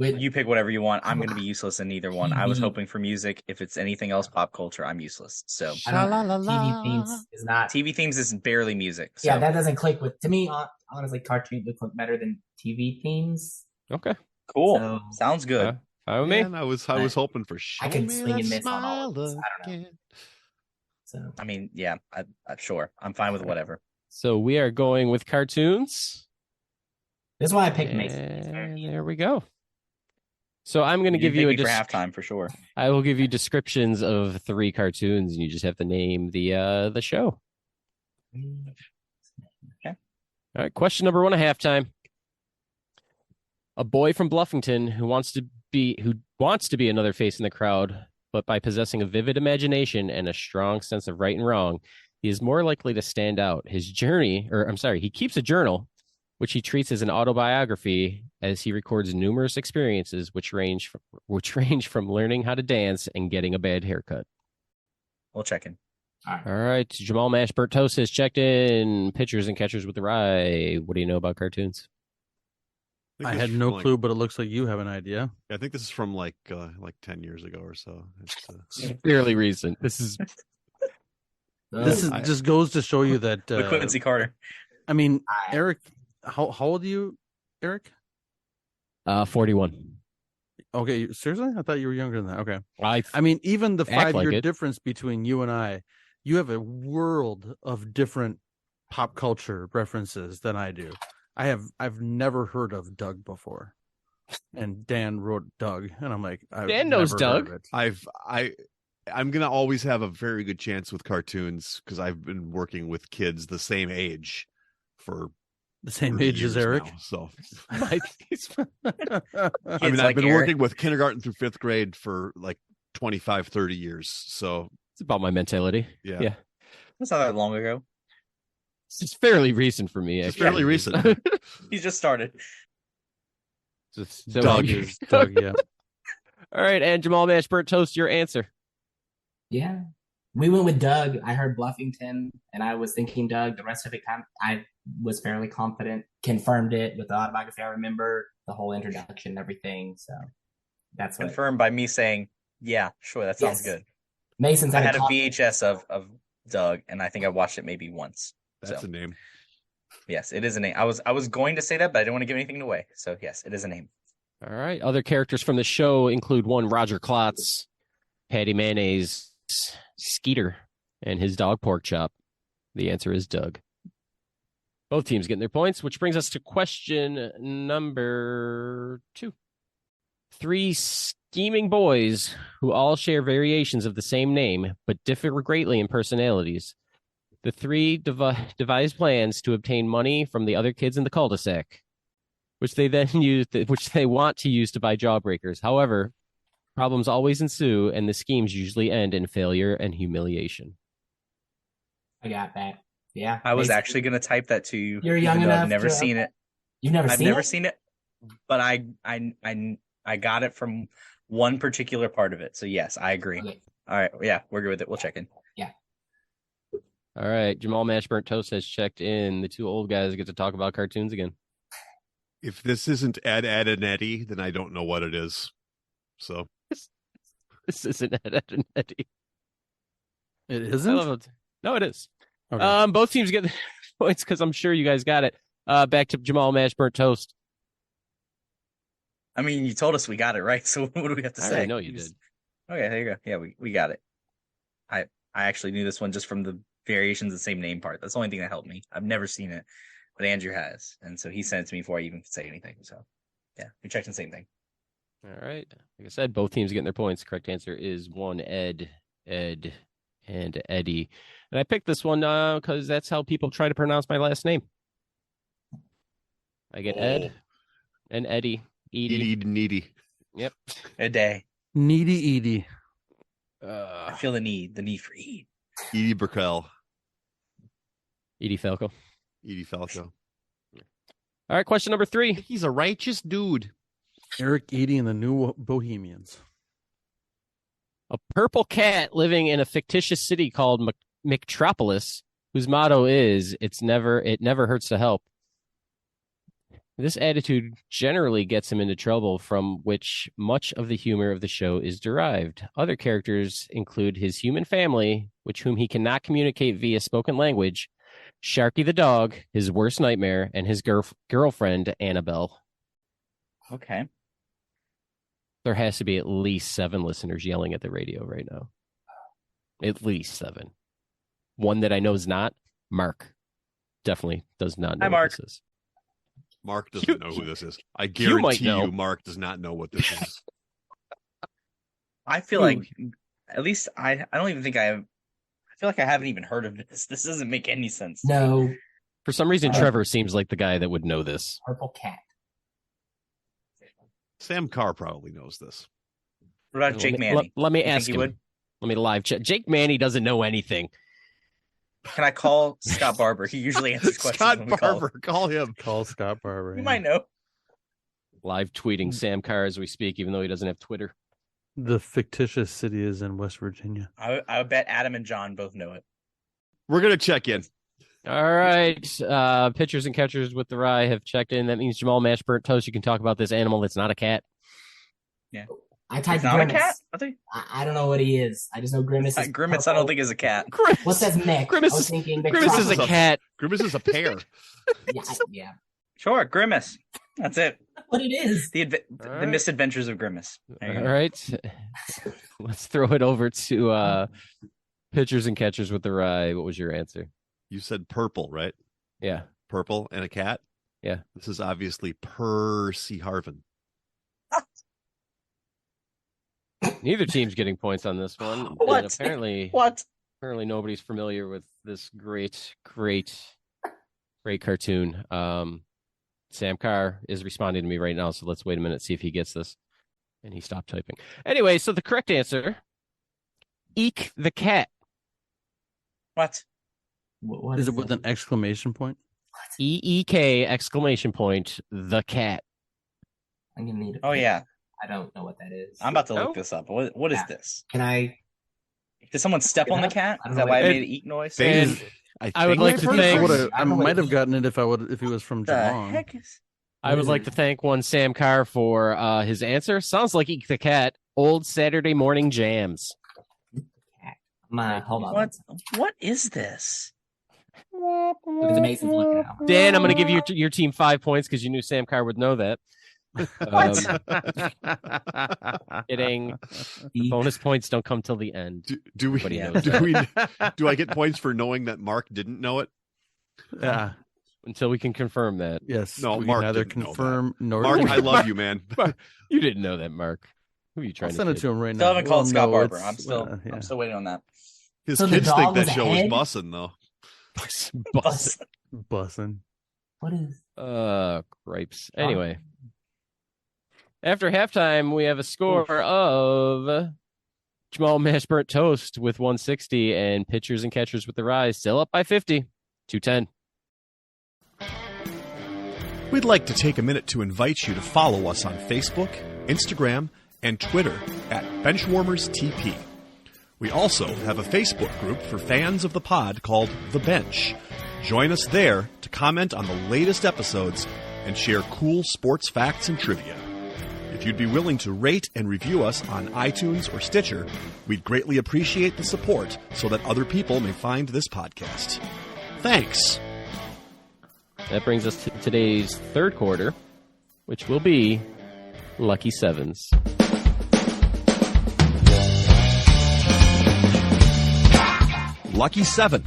You pick whatever you want. I'm going to be useless in neither one. I was hoping for music. If it's anything else pop culture, I'm useless. So TV themes is not. TV themes is barely music. So. Yeah, that doesn't click with to me. Honestly, cartoons would click better than TV themes. Okay. Cool. So, Sounds good. Fine with me. Man, I was hoping for show I could me swing that and miss on all of smile this. I don't know. again. So I mean, yeah, I'm sure. I'm fine with whatever. So we are going with cartoons. this is why I picked Mason. And there we go. So I'm going to give pick you me for halftime for sure. I will give you descriptions of 3 cartoons, and you just have to name the show. Okay. All right. Question number 1 at halftime. A boy from Bluffington who wants to be another face in the crowd, but by possessing a vivid imagination and a strong sense of right and wrong, he is more likely to stand out. He keeps a journal, which he treats as an autobiography, as he records numerous experiences which range from learning how to dance and getting a bad haircut. We'll check in. All right. All right, Jamal Mash Bertos has checked in. Pitchers and catchers with the rye. What do you know about cartoons? think I this had is no from, clue, but it looks like you have an idea. I think this is from like 10 years ago or so. It's, Fairly recent. This is Just goes to show you that With Quincy Carter. I mean, Eric, how old are you, Eric? 41. Okay, seriously? I thought you were younger than that. Okay. I I mean, even the Act like 5-year it. difference between you and I You have a world of different pop culture references than I do. I've never heard of Doug before, and Dan wrote Doug, and I'm like, Dan knows never Doug. heard of it. I'm gonna always have a very good chance with cartoons because I've been working with kids the same age for The same 30 age as years Eric. now, so My- I mean, I've been working with kindergarten through 5th grade for like 25, 30 years. So It's about my mentality. yeah, Yeah. That's not that long ago. It's fairly recent for me. it's Actually. fairly recent. He just started. So, Doug is Doug, yeah. All right, and Jamal Mash Burnt Toast, your answer. Yeah. We went with Doug. I heard Bluffington, and I was thinking Doug. The rest of it, I was fairly confident. Confirmed it with the autobiography. I remember the whole introduction and everything. So that's what Confirmed by me saying, yeah, sure, that sounds Yes. good. Mason's I had a copy. VHS of Doug, and I think I watched it maybe once. That's So, a name. yes, it is a name. I was going to say that, but I didn't want to give anything away. So yes, it is a name. All right. Other characters from the show include one Roger Klotz, Patty Mayonnaise, Skeeter, and his dog Pork Chop. The answer is Doug. Both teams getting their points, which brings us to question number 2. 3 scheming boys who all share variations of the same name, but differ greatly in personalities. The 3 devise plans to obtain money from the other kids in the cul-de-sac, which they then which they want to use to buy jawbreakers. However, problems always ensue, and the schemes usually end in failure and humiliation. I got that. Yeah. I was Mason, actually going to type that to you. You're young even though enough I've never to- seen it. You've never I've seen never it? seen it, but I got it from one particular part of it. So yes, I agree. Okay. All right, yeah, we're good with it. We'll check in. All right, Jamal Mash Burnt Toast has checked in. The 2 old guys get to talk about cartoons again. If this isn't Ed, Ed, and Eddie, then I don't know what it is. So This isn't Ed, Ed, and Eddie. It I isn't? love it. No, it is. Okay. Both teams get the points because I'm sure you guys got it. Back to Jamal Mash Burnt Toast. I mean, you told us we got it right, so what do we have to I say? already know you did. Okay, there you go. Yeah, we got it. I actually knew this one just from the variations of the same name part. That's the only thing that helped me. I've never seen it, but Andrew has, and so he sent it to me before I even could say anything. So yeah, we checked the same thing. All right. Like I said, both teams getting their points. Correct answer is 1 Ed, and Eddie. And I picked this one because that's how people try to pronounce my last name. I get Ed and Eddie. Edie. needy. Yep. A day. Needy Edie. I feel the need for Ed. Edie Brickell. Edie Falco. Edie Falco. All right, question number 3. He's a righteous dude. Eric Edie and the New Bohemians. A purple cat living in a fictitious city called McTropolis, whose motto is it never hurts to help. This attitude generally gets him into trouble, from which much of the humor of the show is derived. Other characters include his human family, whom he cannot communicate via spoken language, Sharky the dog, his worst nightmare, and his girlfriend, Annabelle. Okay. There has to be at least 7 listeners yelling at the radio right now. At least 7. One that I know is not, Mark. Definitely does not know Hi, Mark. what this is. Mark doesn't know who this is. I You might guarantee know. you Mark does not know what this is. I feel like at least I don't even think I feel like I haven't even heard of this. This doesn't make any sense. No. For some reason, Uh, Trevor seems like the guy that would know this. Purple cat. Sam Carr probably knows this. What about Jake Manny? Let me You think ask he him. would? Let me live check. Jake Manny doesn't know anything. Can I call Scott Barber? He usually answers questions. Scott when we call him. Barber, call him. Call Scott Barber. You yeah. might know. Live tweeting Sam Carr as we speak, even though he doesn't have Twitter. The fictitious city is in West Virginia. I would bet Adam and John both know it. We're gonna check in. All right. Pitchers and catchers with the rye have checked in. That means Jamal Mash Burnt Toast. You can talk about this animal that's not a cat. I typed It's not Grimace. a cat. I think I don't know what he is. I just know Grimace is Grimace. I purple. don't think is a cat. What says Mick? Grimace I was is- thinking Grimace is a Metropolis. cat. Grimace is a pear. Yeah, yeah. Sure, Grimace. That's it. What it is. The All the right. misadventures of Grimace. There you All go. right. Let's throw it over to Pitchers and catchers with the rye. What was your answer? You said purple, right? Yeah. Purple and a cat? Yeah. This is obviously Percy Harvin. Neither team's getting points on this one. What? And apparently nobody's familiar with this great cartoon. Sam Carr is responding to me right now, so let's wait a minute, see if he gets this. And he stopped typing. Anyway, so the correct answer, Eek the cat. What? What Is it with an exclamation point? EEK exclamation point, the cat. I'm gonna need. Oh yeah, I don't know what that is. I'm about to No? look this up. What is Yeah. this? Can I? Did someone step on the cat? I Is don't that know why what it it made it eat noise? And I would think like I've to heard of thank- this. I might have gotten it if he was from The Geelong. heck is? I would like to thank one Sam Carr for his answer. Sounds like Eek the cat. Old Saturday morning jams. Hold on. What is this? Because Mason's looking at it. Dan, I'm going to give your team 5 points because you knew Sam Carr would know that. Kidding. The bonus points don't come till the end. Do we? Everybody knows Do I get points for knowing that Mark didn't know it? Yeah. Until we can confirm that. Yes. No, we can Mark neither didn't know confirm nor Mark, deny. I love you, man. You didn't know that, Mark. Who are you I'll trying send to it to him right Still now. haven't called Well, Scott no, Barber. it's, I'm still waiting on that. His So the kids dog think that was show is ahead? bussin', though. Bus. Bussin'. What is? Gripes. Anyway. After halftime, we have a score of Jamal Mash Burnt Toast with 160 and pitchers and catchers with the rise still up by 50, 210. We'd like to take a minute to invite you to follow us on Facebook, Instagram, and Twitter at BenchwarmersTP. We also have a Facebook group for fans of the pod called The Bench. Join us there to comment on the latest episodes and share cool sports facts and trivia. If you'd be willing to rate and review us on iTunes or Stitcher, we'd greatly appreciate the support so that other people may find this podcast. Thanks. That brings us to today's third quarter, which will be Lucky Sevens. Lucky 7.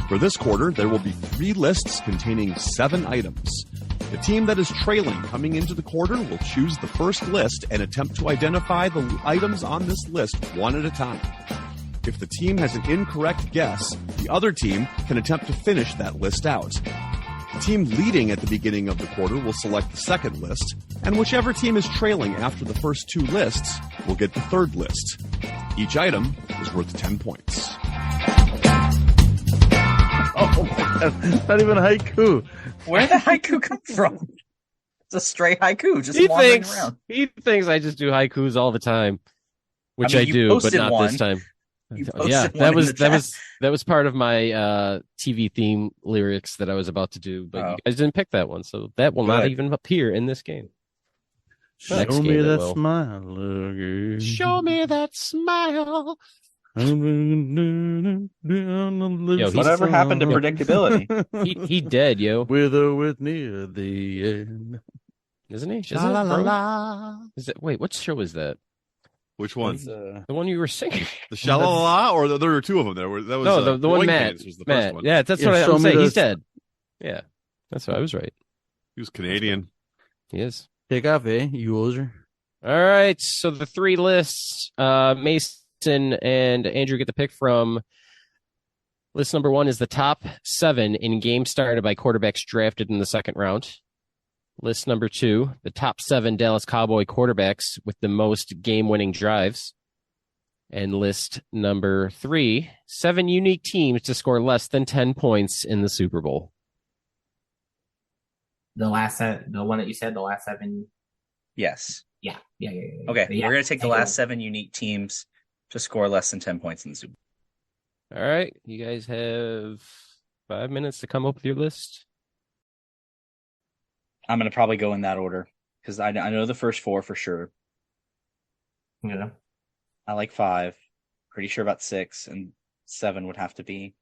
For this quarter, there will be 3 lists containing 7 items. The team that is trailing coming into the quarter will choose the first list and attempt to identify the items on this list one at a time. If the team has an incorrect guess, the other team can attempt to finish that list out. The team leading at the beginning of the quarter will select the second list, and whichever team is trailing after the first 2 lists will get the third list. Each item is worth 10 points. Oh my God. Not even haiku. Where did the haiku come from? It's a straight haiku, just wandering around. He thinks I just do haikus all the time, which I I, mean, you do, but posted not one. this time. You Yeah, posted one in the chat. that was part of my TV theme lyrics that I was about to do, but you guys didn't pick that one, so that will not Good. even appear in this game. Show Next me game it that will. smile. Look. Show me that smile. Whatever happened to predictability? He dead, yo, With or with near the end. isn't he? Is Sha-la-la-la. wait, what show is that? Which one? It's, The one you were singing? The Shalala, or there were 2 of them there? That was No, the one Boing Matt. Pants was the Matt. first one. Yeah, that's Yeah, what show I'm me saying. He's this. dead. Yeah, that's what I was right. He was Canadian. He is. Take off, eh, you loser. All right, so the 3 lists, Mason and Andrew get the pick from. List number 1 is the top 7 in games started by quarterbacks drafted in the second round. List number 2, the top 7 Dallas Cowboy quarterbacks with the most game-winning drives. And list number 3, 7 unique teams to score less than 10 points in the Super Bowl. The one that you said, the last 7. Yes. Yeah. Okay, Yeah. we're going to take the last 7 unique teams to score less than 10 points in the Super Bowl. All right, you guys have 5 minutes to come up with your list. I'm going to probably go in that order because I know the first 4 for sure. Yeah. I like 5. Pretty sure about 6, and 7 would have to be.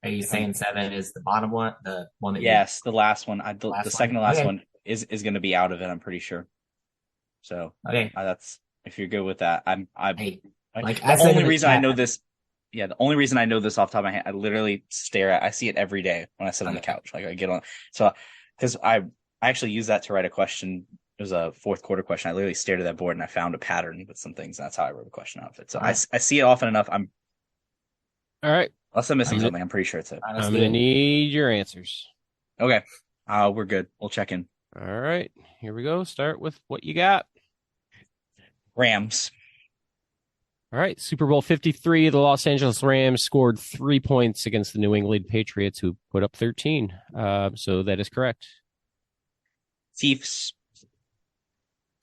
Are you saying 7 is the bottom one? The one that Yes, the last one. The Last second to one. last Okay. one is going to be out of it. I'm pretty sure. So Okay. that's if you're good with that. Hey, like the I said only in the reason I chat- know this. the only reason I know this off the top of my head, I literally I see it every day when I sit on the couch. Like I get on, so because I actually use that to write a question. It was a fourth quarter question. I literally stared at that board and I found a pattern with some things. And that's how I wrote a question out of it. So I see it often enough. All right. Unless I'm missing something, I'm pretty sure it's it. I'm going to need your answers. Okay. We're good. We'll check in. All right. Here we go. Start with what you got. Rams. All right. Super Bowl 53, the Los Angeles Rams scored 3 points against the New England Patriots, who put up 13. So that is correct. Chiefs.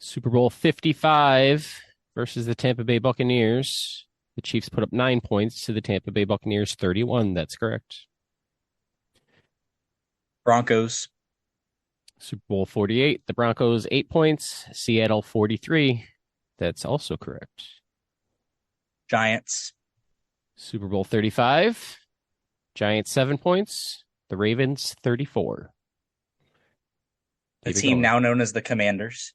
Super Bowl 55 versus the Tampa Bay Buccaneers. The Chiefs put up 9 points to the Tampa Bay Buccaneers 31. That's correct. Broncos. Super Bowl 48, the Broncos 8 points, Seattle 43. That's also correct. Giants. Super Bowl 35, Giants 7 points, the Ravens 34. The team now known as the Commanders.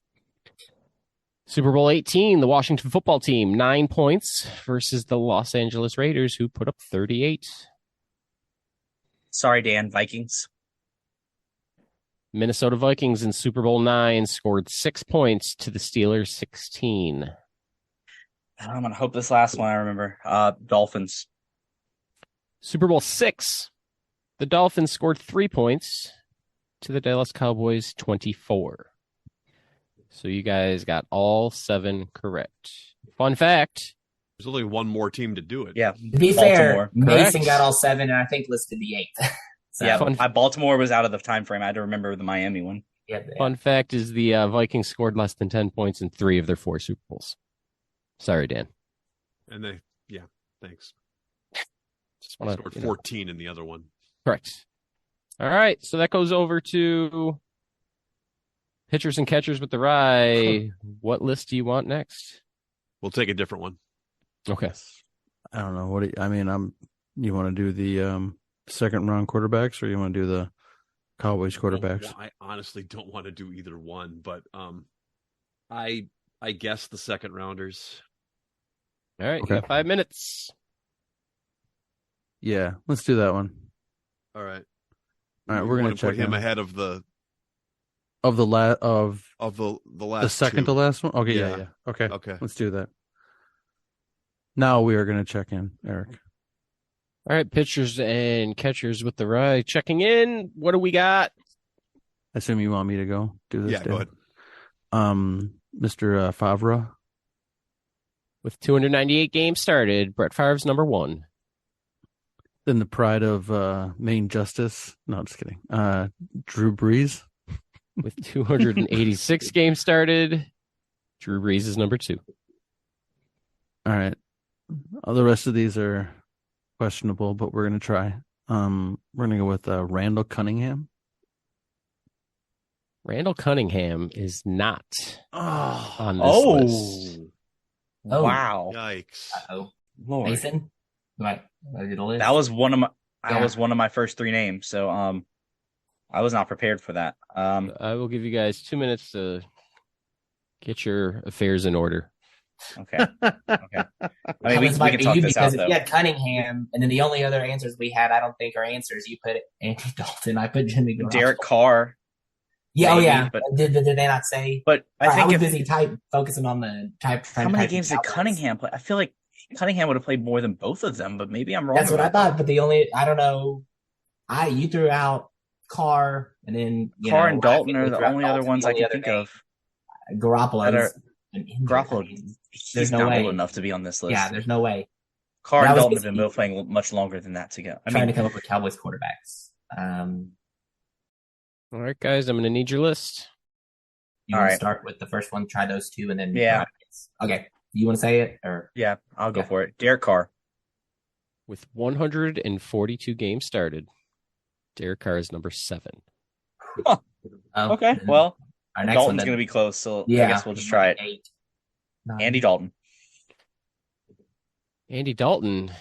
Super Bowl 18, the Washington football team, 9 points versus the Los Angeles Raiders, who put up 38. Sorry, Dan, Vikings. Minnesota Vikings in Super Bowl 9 scored 6 points to the Steelers 16. I'm going to hope this last one I remember. Dolphins. Super Bowl 6, the Dolphins scored 3 points to the Dallas Cowboys 24. So you guys got all 7 correct. Fun fact. There's only one more team to do it. Yeah. To be fair, Mason got all 7 and I think listed the 8th. So, yeah, Baltimore was out of the time frame. I had to remember the Miami one. Yeah. Fun fact is the Vikings scored less than 10 points in 3 of their 4 Super Bowls. Sorry, Dan. And thanks. Just wanna, scored 14 in the other one. Correct. All right, so that goes over to pitchers and catchers with the rye. What list do you want next? We'll take a different one. Okay. I don't know you want to do the second round quarterbacks, or you want to do the Cowboys quarterbacks? Well, I honestly don't want to do either one, but I guess the second rounders. All right, okay. You got 5 minutes. Yeah, let's do that one. All right. We're gonna check put him ahead of the last the second to last one. Okay, yeah. Okay, let's do that. Now we are gonna check in, Eric. All right, pitchers and catchers with the rye checking in. What do we got? I assume you want me to go do this. Yeah, go ahead. Mr. Favre. With 298 games started, Brett Favre's number 1. Then the pride of Maine Justice. No, just kidding. Drew Brees. With 286 games started, Drew Brees is number 2. All right. All the rest of these are questionable, but we're going to try. We're going to go with Randall Cunningham. Randall Cunningham is not on this list. Oh. Wow. Yikes. Uh-oh. Lord. Mason? Right. That was one of my first 3 names, so I was not prepared for that. I will give you guys 2 minutes to get your affairs in order. Okay. I mean, we can talk this out, though. If you had Cunningham, and then the only other answers we had, I don't think are answers. You put Andy Dalton. I put Jimmy Garoppolo. Derek Carr. Yeah, maybe, yeah. But did they not say? But I was busy focusing on the type. How many games did Cunningham play? I feel like Cunningham would have played more than both of them, but maybe I'm wrong. That's what I thought. But I don't know. You threw out Carr, and then Carr and Dalton are the only other ones I can think of. Garoppolo. He's not old enough to be on this list. Yeah, there's no way. Carr and Dalton have been both playing much longer than that to go. Trying to come up with Cowboys quarterbacks. All right, guys, I'm going to need your list. You want to start with the first one, try those 2, and then... Yeah. Okay. You want to say it? Or yeah, I'll go for it. Derek Carr. With 142 games started, Derek Carr is number 7. Oh, okay, well, Dalton's going to be close, so I guess we'll just try it. 8, Andy Dalton. Andy Dalton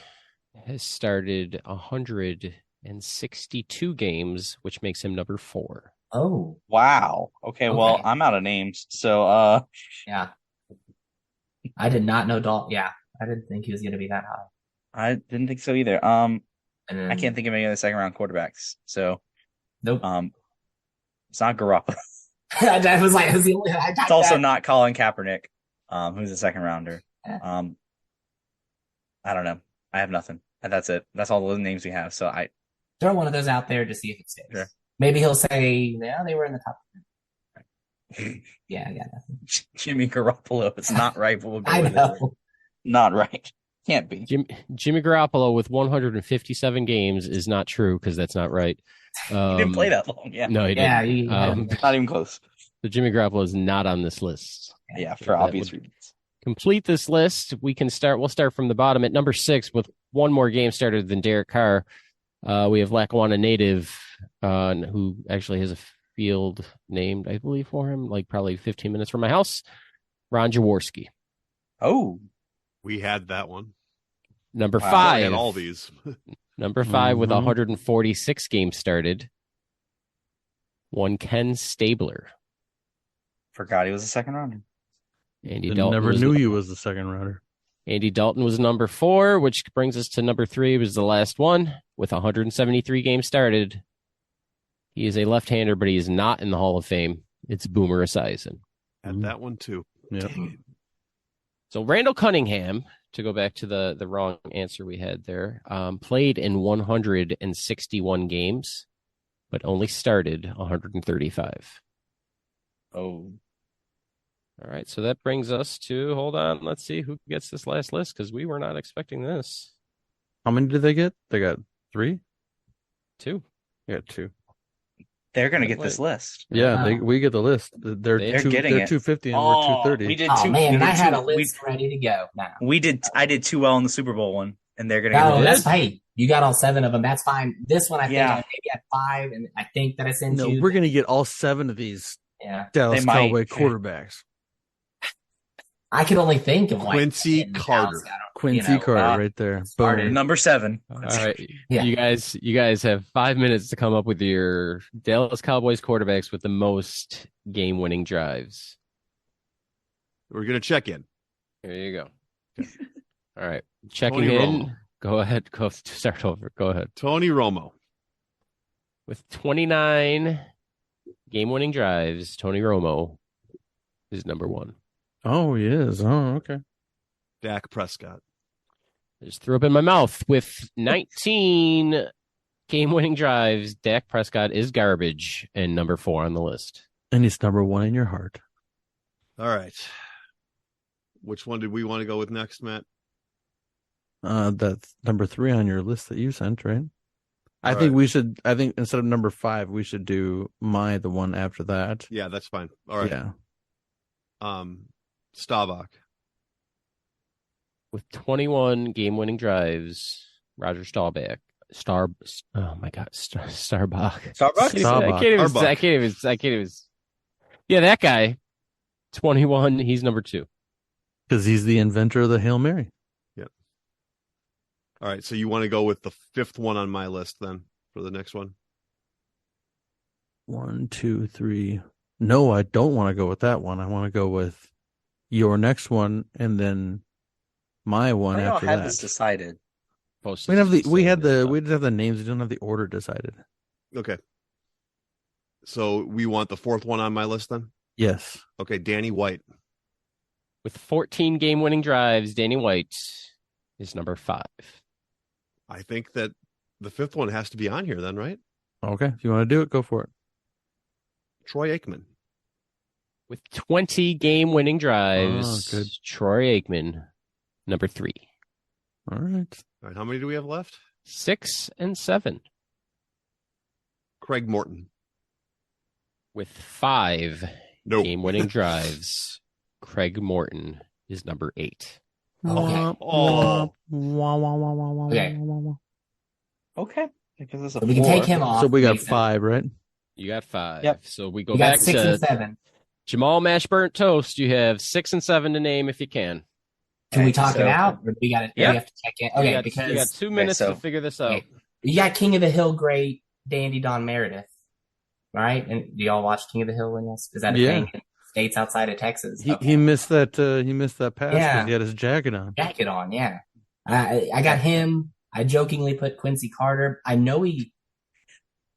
has started 162 games, which makes him number 4. Oh. Wow. Okay, well, I'm out of names, so... Yeah. I did not know Dalton. Yeah, I didn't think he was going to be that high. I didn't think so either. And then, I can't think of any other second round quarterbacks. So, Nope. it's not Garoppolo. I was like, it was the only. It's also not Colin Kaepernick, who's a second rounder. Yeah. I don't know. I have nothing. That's it. That's all the names we have. So I throw one of those out there to see if it sticks. Sure. Maybe he'll say, "Yeah, they were in the top." Yeah, I got nothing. Jimmy Garoppolo. It's not right, but we'll go I with it. know. Not right. Can't be. Jimmy Garoppolo with 157 games is not true because that's not right. He didn't play that long. Yeah. No, he Yeah, didn't. Not even close. So Jimmy Garoppolo is not on this list. Yeah, for obvious reasons. Complete this list. We'll start from the bottom at number 6 with one more game started than Derek Carr. We have Lackawanna native, who actually has a field named, I believe, for him, like probably 15 minutes from my house. Ron Jaworski. Oh, We had that one. Number Wow, 5. We had all these. Number 5 with Mhm. 146 games started. One Ken Stabler. forgot he was a second rounder. Andy I Dalton never was knew he was the second rounder. Andy Dalton was number 4, which brings us to number 3, was the last one, with 173 games started. He is a left-hander, but he is not in the Hall of Fame. It's Boomer Esiason. Had that one too. Yep. Dang it. So Randall Cunningham, to go back to the wrong answer we had there, played in 161 games, but only started 135. Oh, All right, so that brings us to, hold on, let's see who gets this last list, because we were not expecting this. How many did they get? They got 3? 2. They got 2. they're gonna get this list. Yeah, Wow. we get the list. They're They're getting they're it. 250 and we're Oh, 230. we did Oh two. man, we did I had two- a list ready to go. Now, I did too well in the Super Bowl one, and they're gonna no, get that's this. hey, you got all 7 of them. That's fine. This one, I think Yeah. I maybe had 5, and I think that I sent No, you. we're gonna get all 7 of these Yeah, Dallas They might. Cowboy quarterbacks. I could only think of like Quincy 10 Carter. Dallas Cowboys, Quincy you know, Carter right there. started. Boom. Number 7. All right, Yeah. you guys have 5 minutes to come up with your Dallas Cowboys quarterbacks with the most game-winning drives. We're gonna check in. Here you go. All right, checking Tony in. Romo. Go ahead. Go start over. Go ahead. Tony Romo. With 29 game-winning drives, Tony Romo is number 1. Oh, he is. Oh, okay. Dak Prescott. I just threw up in my mouth. With 19 game-winning drives, Dak Prescott is garbage and number 4 on the list. And he's number 1 in your heart. All right. Which one did we want to go with next, Matt? That's number 3 on your list that you sent, right? I All think right. we should. I think instead of number 5, we should do the one after that. Yeah, that's fine. All right. Yeah. Staubach. With 21 game-winning drives, Roger Staubach. Oh my God, Starbuck. Starbucks? I can't even. Yeah, that guy. 21. He's number 2. Because he's the inventor of the Hail Mary. All right. So you want to go with the 5th one on my list then for the next one? 1, 2, 3. No, I don't want to go with that one. I want to go with your next one and then my one I don't after have that. this decided. We didn't have the names. We didn't have the order decided. Okay. So we want the 4th one on my list then? Yes. Okay. Danny White. With 14 game-winning drives, Danny White is number 5. I think that the 5th one has to be on here then, right? Okay. If you want to do it, go for it. Troy Aikman. With 20 game-winning drives, Oh, good. Troy Aikman, number 3. All right. All right. How many do we have left? 6 and 7. Craig Morton. With 5 Nope. game-winning drives, Craig Morton is number 8. Okay. Oh. Okay. Okay. Because it's a So we can 4. take him off. So we got Makes sense. 5, right? You got 5. Yep. So we go We got back 6 to and 7. Jamal Mashburnt Toast. You have 6 and 7 to name if you can. Can we Okay, talk so- it out, or do we got to? Yeah. We have to check in. Okay, you got because 2 minutes so- to figure this out. okay, you got King of the Hill great Dandy Don Meredith, right? And do y'all watch King of the Hill when else? Is that a Yeah. thing in states outside of Texas? He Okay. missed that pass because Yeah. he had his jacket on. Jacket on, yeah. I got him. I jokingly put Quincy Carter. I know he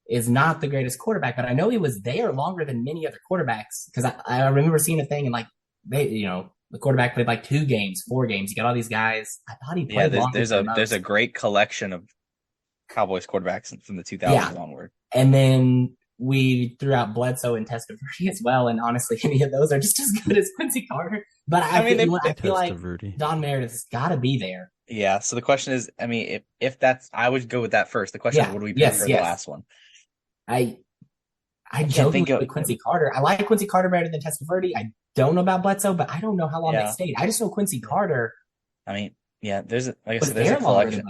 is not the greatest quarterback, but I know he was there longer than many other quarterbacks because I remember seeing a thing and like the quarterback played like 2 games, 4 games. You got all these guys. I thought he played longer. There's a great collection of Cowboys quarterbacks from the 2000s onward. And then we threw out Bledsoe and Testaverde as well. And honestly, any of those are just as good as Quincy Carter. But I feel like Don Meredith's got to be there. Yeah. So the question is, I mean, if that's, I would go with that first. The question is, what do we pick for the last one? I jokingly with Quincy Carter. I like Quincy Carter better than Testaverde. I don't know about Bledsoe, but I don't know how long they stayed. I just know Quincy Carter. I mean, there's a collection.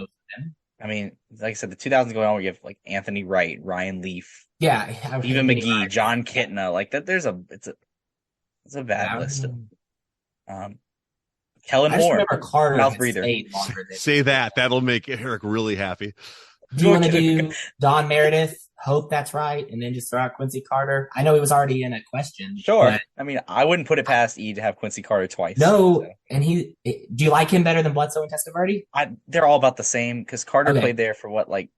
I mean, like I said, the 2000s going on, we have like Anthony Wright, Ryan Leaf, even McGee, John Kitna. Like that, it's a bad list. Kellen Moore, remember Carter mouth breather. Say that. That'll make Eric really happy. Do you want to do Don Meredith? Hope that's right, and then just throw out Quincy Carter. I know he was already in a question. Sure. I mean, I wouldn't put it past E to have Quincy Carter twice. No, so. And do you like him better than Bledsoe and Testaverde? They're all about the same because Carter played there for what, like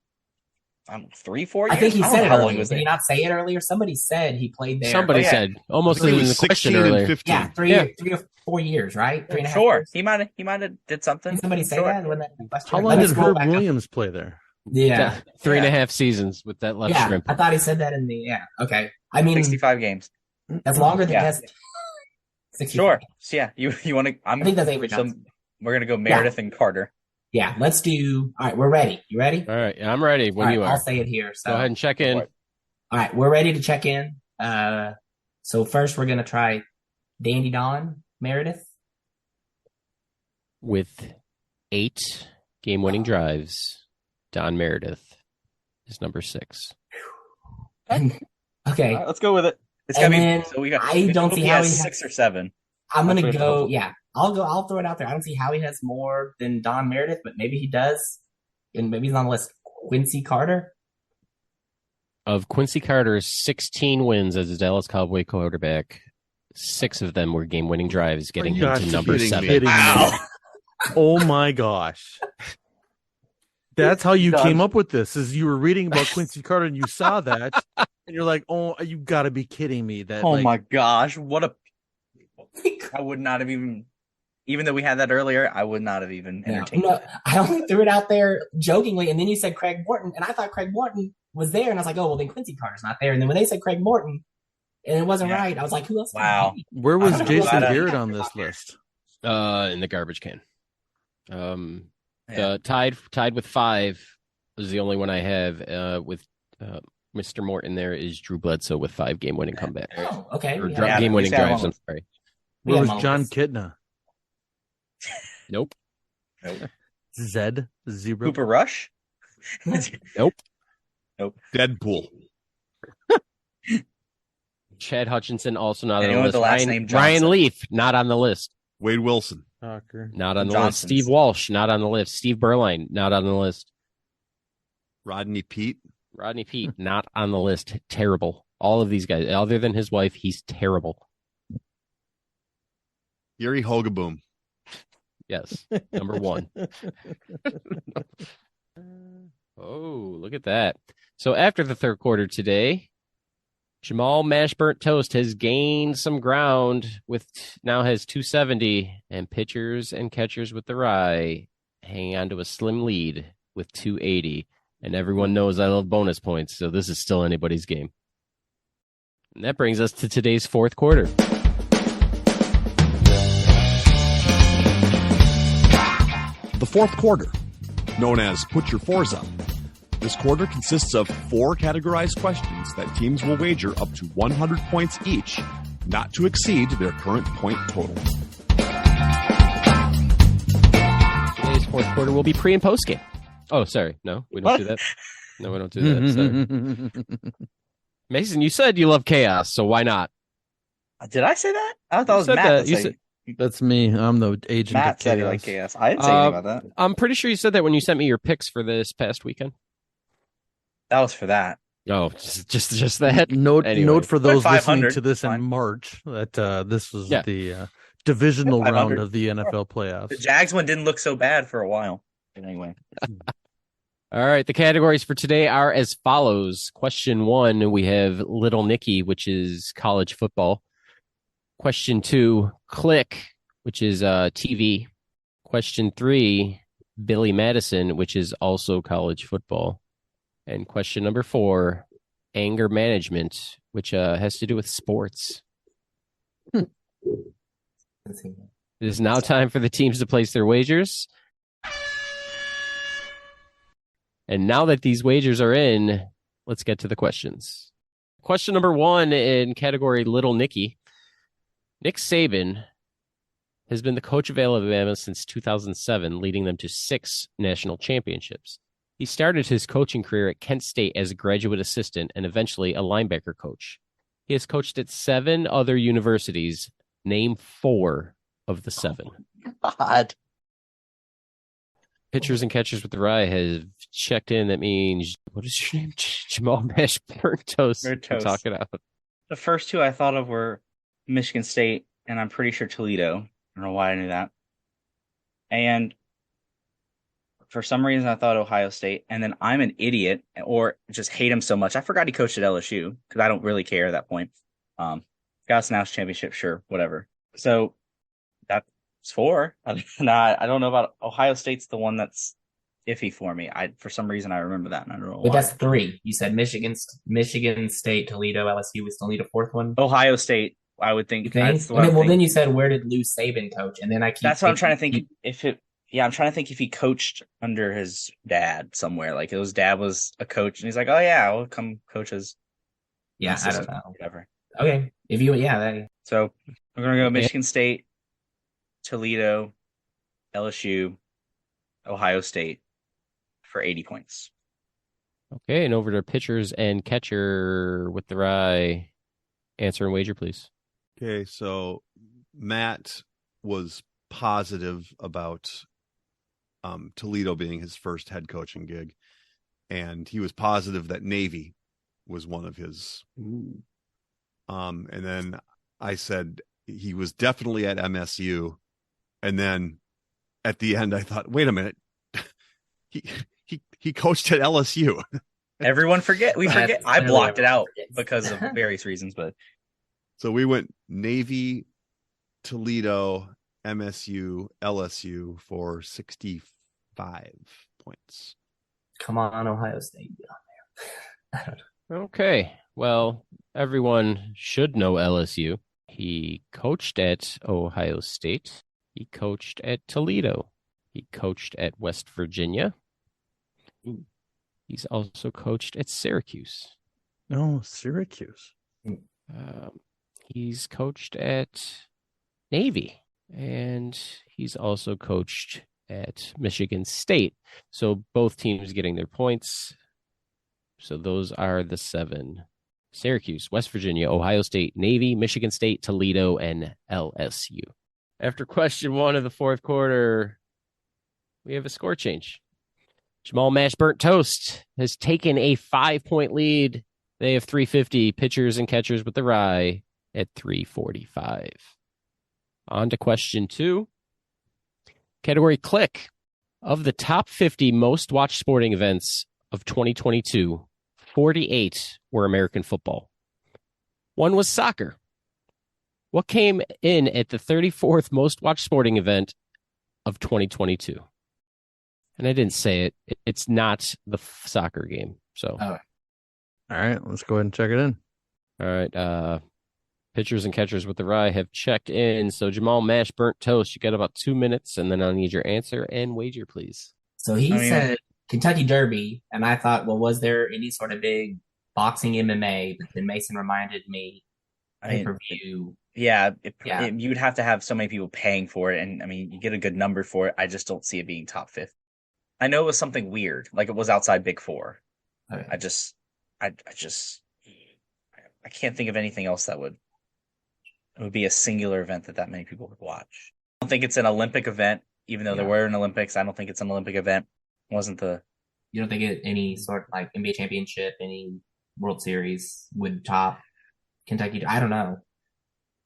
3-4 years? I think he said it earlier. Did he not say it earlier? Somebody said he played there. Somebody said almost in the question earlier. 15. Yeah, 3 or 4 years, right? 3.5 Sure. years. He might have did something. Did somebody say that? When that How long did Herb Williams play there? Yeah. 3.5 seasons with that left shrimp. I thought he said that in the okay. I mean 65 games. That's longer than Test. 65. Sure. So you want to I think that's Avery Johnson. We're gonna go Meredith and Carter. Yeah, let's do all right, we're ready. You ready? All right, I'm ready when you are. I'll say it here. So go ahead and check in. All right, we're ready to check in. So first we're gonna try Dandy Don Meredith. With 8 game-winning drives, Don Meredith is number 6. Okay, let's go with it. It's gotta be. So I don't see how he has 6 or 7 I'm gonna go. Yeah, I'll throw it out there. I don't see how he has more than Don Meredith, but maybe he does, and maybe he's on the list. Quincy Carter. Of Quincy Carter's 16 wins as a Dallas Cowboy quarterback, 6 of them were game-winning drives, getting him to number 7. Oh my gosh. That's how you came up with this, is you were reading about Quincy Carter and you saw that and you're like, oh, you gotta be kidding me. My gosh, I would not have even though we had that earlier, I would not have even entertained it. I only threw it out there jokingly, and then you said Craig Morton, and I thought Craig Morton was there, and I was like, oh, well, then Quincy Carter's not there. And then when they said Craig Morton, and it wasn't right, I was like, who else? Wow. Where was Jason Garrett on this list? In the garbage can. Tied with 5 was the only one I have. With Mr. Morton, there is Drew Bledsoe with 5 game-winning comebacks. Oh, okay. Or game-winning drives. I'm sorry. Where was John Kitna? Nope. Zed Zebra. Cooper Rush? Nope. Deadpool. Chad Hutchinson also not Anyone on the list. Ryan Leaf not on the list. Wade Wilson. Not on the list. Steve Walsh not on the list. Steve Berline not on the list. Rodney Peete not on the list. Terrible. All of these guys, other than his wife, he's terrible. Yuri Hogaboom. Yes, number 1. Oh, look at that. So after the third quarter today, Jamal Mash Burnt Toast has gained some ground now has 270, and pitchers and catchers with the rye hanging on to a slim lead with 280. And everyone knows I love bonus points, so this is still anybody's game. And that brings us to today's fourth quarter. The fourth quarter, known as Put Your Fours Up. This quarter consists of 4 categorized questions that teams will wager up to 100 points each, not to exceed their current point total. Today's fourth quarter will be pre- and post-game. Oh, sorry. No, we don't do that. No, we don't do that. Sorry. Mason, you said you love chaos, so why not? Did I say that? I thought it was Matt. That's me. I'm the agent Matt of said chaos. like chaos. I didn't say anything about that. I'm pretty sure you said that when you sent me your picks for this past weekend. That was for that. Oh, just that. Note for those listening 500, to this in March that this was the divisional round of the NFL playoffs. The Jags one didn't look so bad for a while. But anyway, All right. The categories for today are as follows. Question 1, we have Little Nicky, which is college football. Question 2, Click, which is TV. Question 3, Billy Madison, which is also college football. And question number 4, Anger Management, which has to do with sports. It is now time for the teams to place their wagers. And now that these wagers are in, let's get to the questions. Question number 1 in category Little Nicky. Nick Saban has been the coach of Alabama since 2007, leading them to 6 national championships. He started his coaching career at Kent State as a graduate assistant and eventually a linebacker coach. He has coached at 7 other universities. Name 4 of the 7. God. Pitchers and catchers with the rye have checked in. That means, what is your name? Jamal Mash Burnt Toast. Burnt Toast. Talk it out. The first 2 I thought of were Michigan State, and I'm pretty sure Toledo. I don't know why I knew that. And for some reason, I thought Ohio State. And then I'm an idiot, or just hate him so much. I forgot he coached at LSU, because I don't really care at that point. Got us national championship, sure, whatever. So that's 4. I don't know about Ohio State's the one that's iffy for me. For some reason I remember that, and I don't know why. But that's 3. You said Michigan State, Toledo, LSU. We still need a 4th one. Ohio State, I would think. You think? That's what Then you said, where did Lou Saban coach? And then I keep. That's what I'm trying to think. I'm trying to think if he coached under his dad somewhere. Like his dad was a coach, and he's like, "Oh yeah, I'll come coach as." Yeah, I don't know. Whatever. Okay, So we're gonna go Michigan State, Toledo, LSU, Ohio State for 80 points. Okay, and over to pitchers and catcher with the rye. Answer and wager, please. Okay, so Matt was positive about Toledo being his first head coaching gig, and he was positive that Navy was one of his. And then I said he was definitely at MSU, and then at the end I thought, wait a minute, he coached at LSU. We forget. I blocked it out because of various reasons, but so we went Navy, Toledo, MSU, LSU for 65 points. Come on, Ohio State. I don't know. Okay, well, everyone should know LSU. He coached at Ohio State. He coached at Toledo. He coached at West Virginia. He's also coached at Syracuse. No, Syracuse. He's coached at Navy. And he's also coached at Michigan State. So both teams getting their points. So those are the 7. Syracuse, West Virginia, Ohio State, Navy, Michigan State, Toledo, and LSU. After question 1 of the 4th quarter, we have a score change. Jamal Mash Burnt Toast has taken a 5-point lead. They have 350. Pitchers and catchers with the rye at 345. On to question 2. Category Click. Of the top 50 most watched sporting events of 2022, 48 were American football. 1 was soccer. What came in at the 34th most watched sporting event of 2022? And I didn't say it. It's not the soccer game. So, all right, let's go ahead and check it in. All right. Pitchers and catchers with the rye have checked in. So Jamal Mash Burnt Toast, you got about 2 minutes, and then I'll need your answer and wager, please. So he said Kentucky Derby, and I thought, well, was there any sort of big boxing MMA? But then Mason reminded me pay-per-view. You'd have to have so many people paying for it, and I mean, you get a good number for it. I just don't see it being top 50. I know it was something weird, like it was outside Big Four. Okay. I can't think of anything else that would be a singular event that many people would watch. I don't think it's an Olympic event, even though there were an Olympics. I don't think it's an Olympic event. You don't think any sort of like NBA championship, any World Series would top Kentucky? I don't know.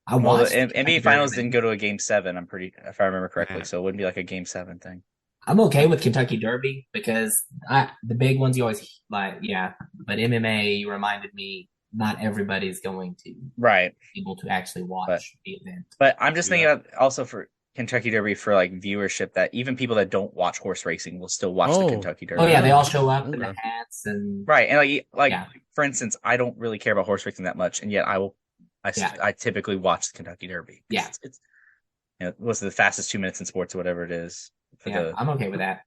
The NBA Finals didn't go to a Game 7. If I remember correctly, so it wouldn't be like a Game 7 thing. I'm okay with Kentucky Derby because the big ones you always like, yeah. But MMA reminded me not everybody's going to Right. be able to actually watch But the event. but I'm just thinking about also for Kentucky Derby for like viewership that even people that don't watch horse racing will still watch the Oh. Kentucky Derby. Oh yeah, they all show up in the Okay. hats and Right. And like Yeah. for instance, I don't really care about horse racing that much, and yet I typically watch the Kentucky Derby. Yeah. It's what's the fastest 2 minutes in sports or whatever it is. Yeah, I'm okay with that.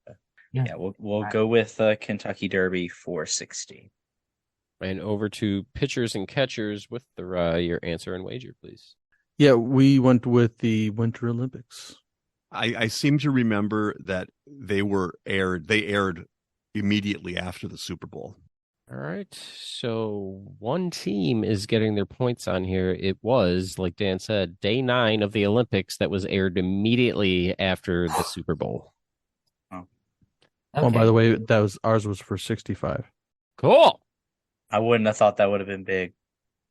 Yeah, we'll go with Kentucky Derby 460. And over to pitchers and catchers with your answer and wager, please. Yeah, we went with the Winter Olympics. I seem to remember that they aired immediately after the Super Bowl. All right. So one team is getting their points on here. It was, like Dan said, day 9 of the Olympics that was aired immediately after the Super Bowl. Oh, by the way, ours was for 65. Cool. I wouldn't have thought that would have been big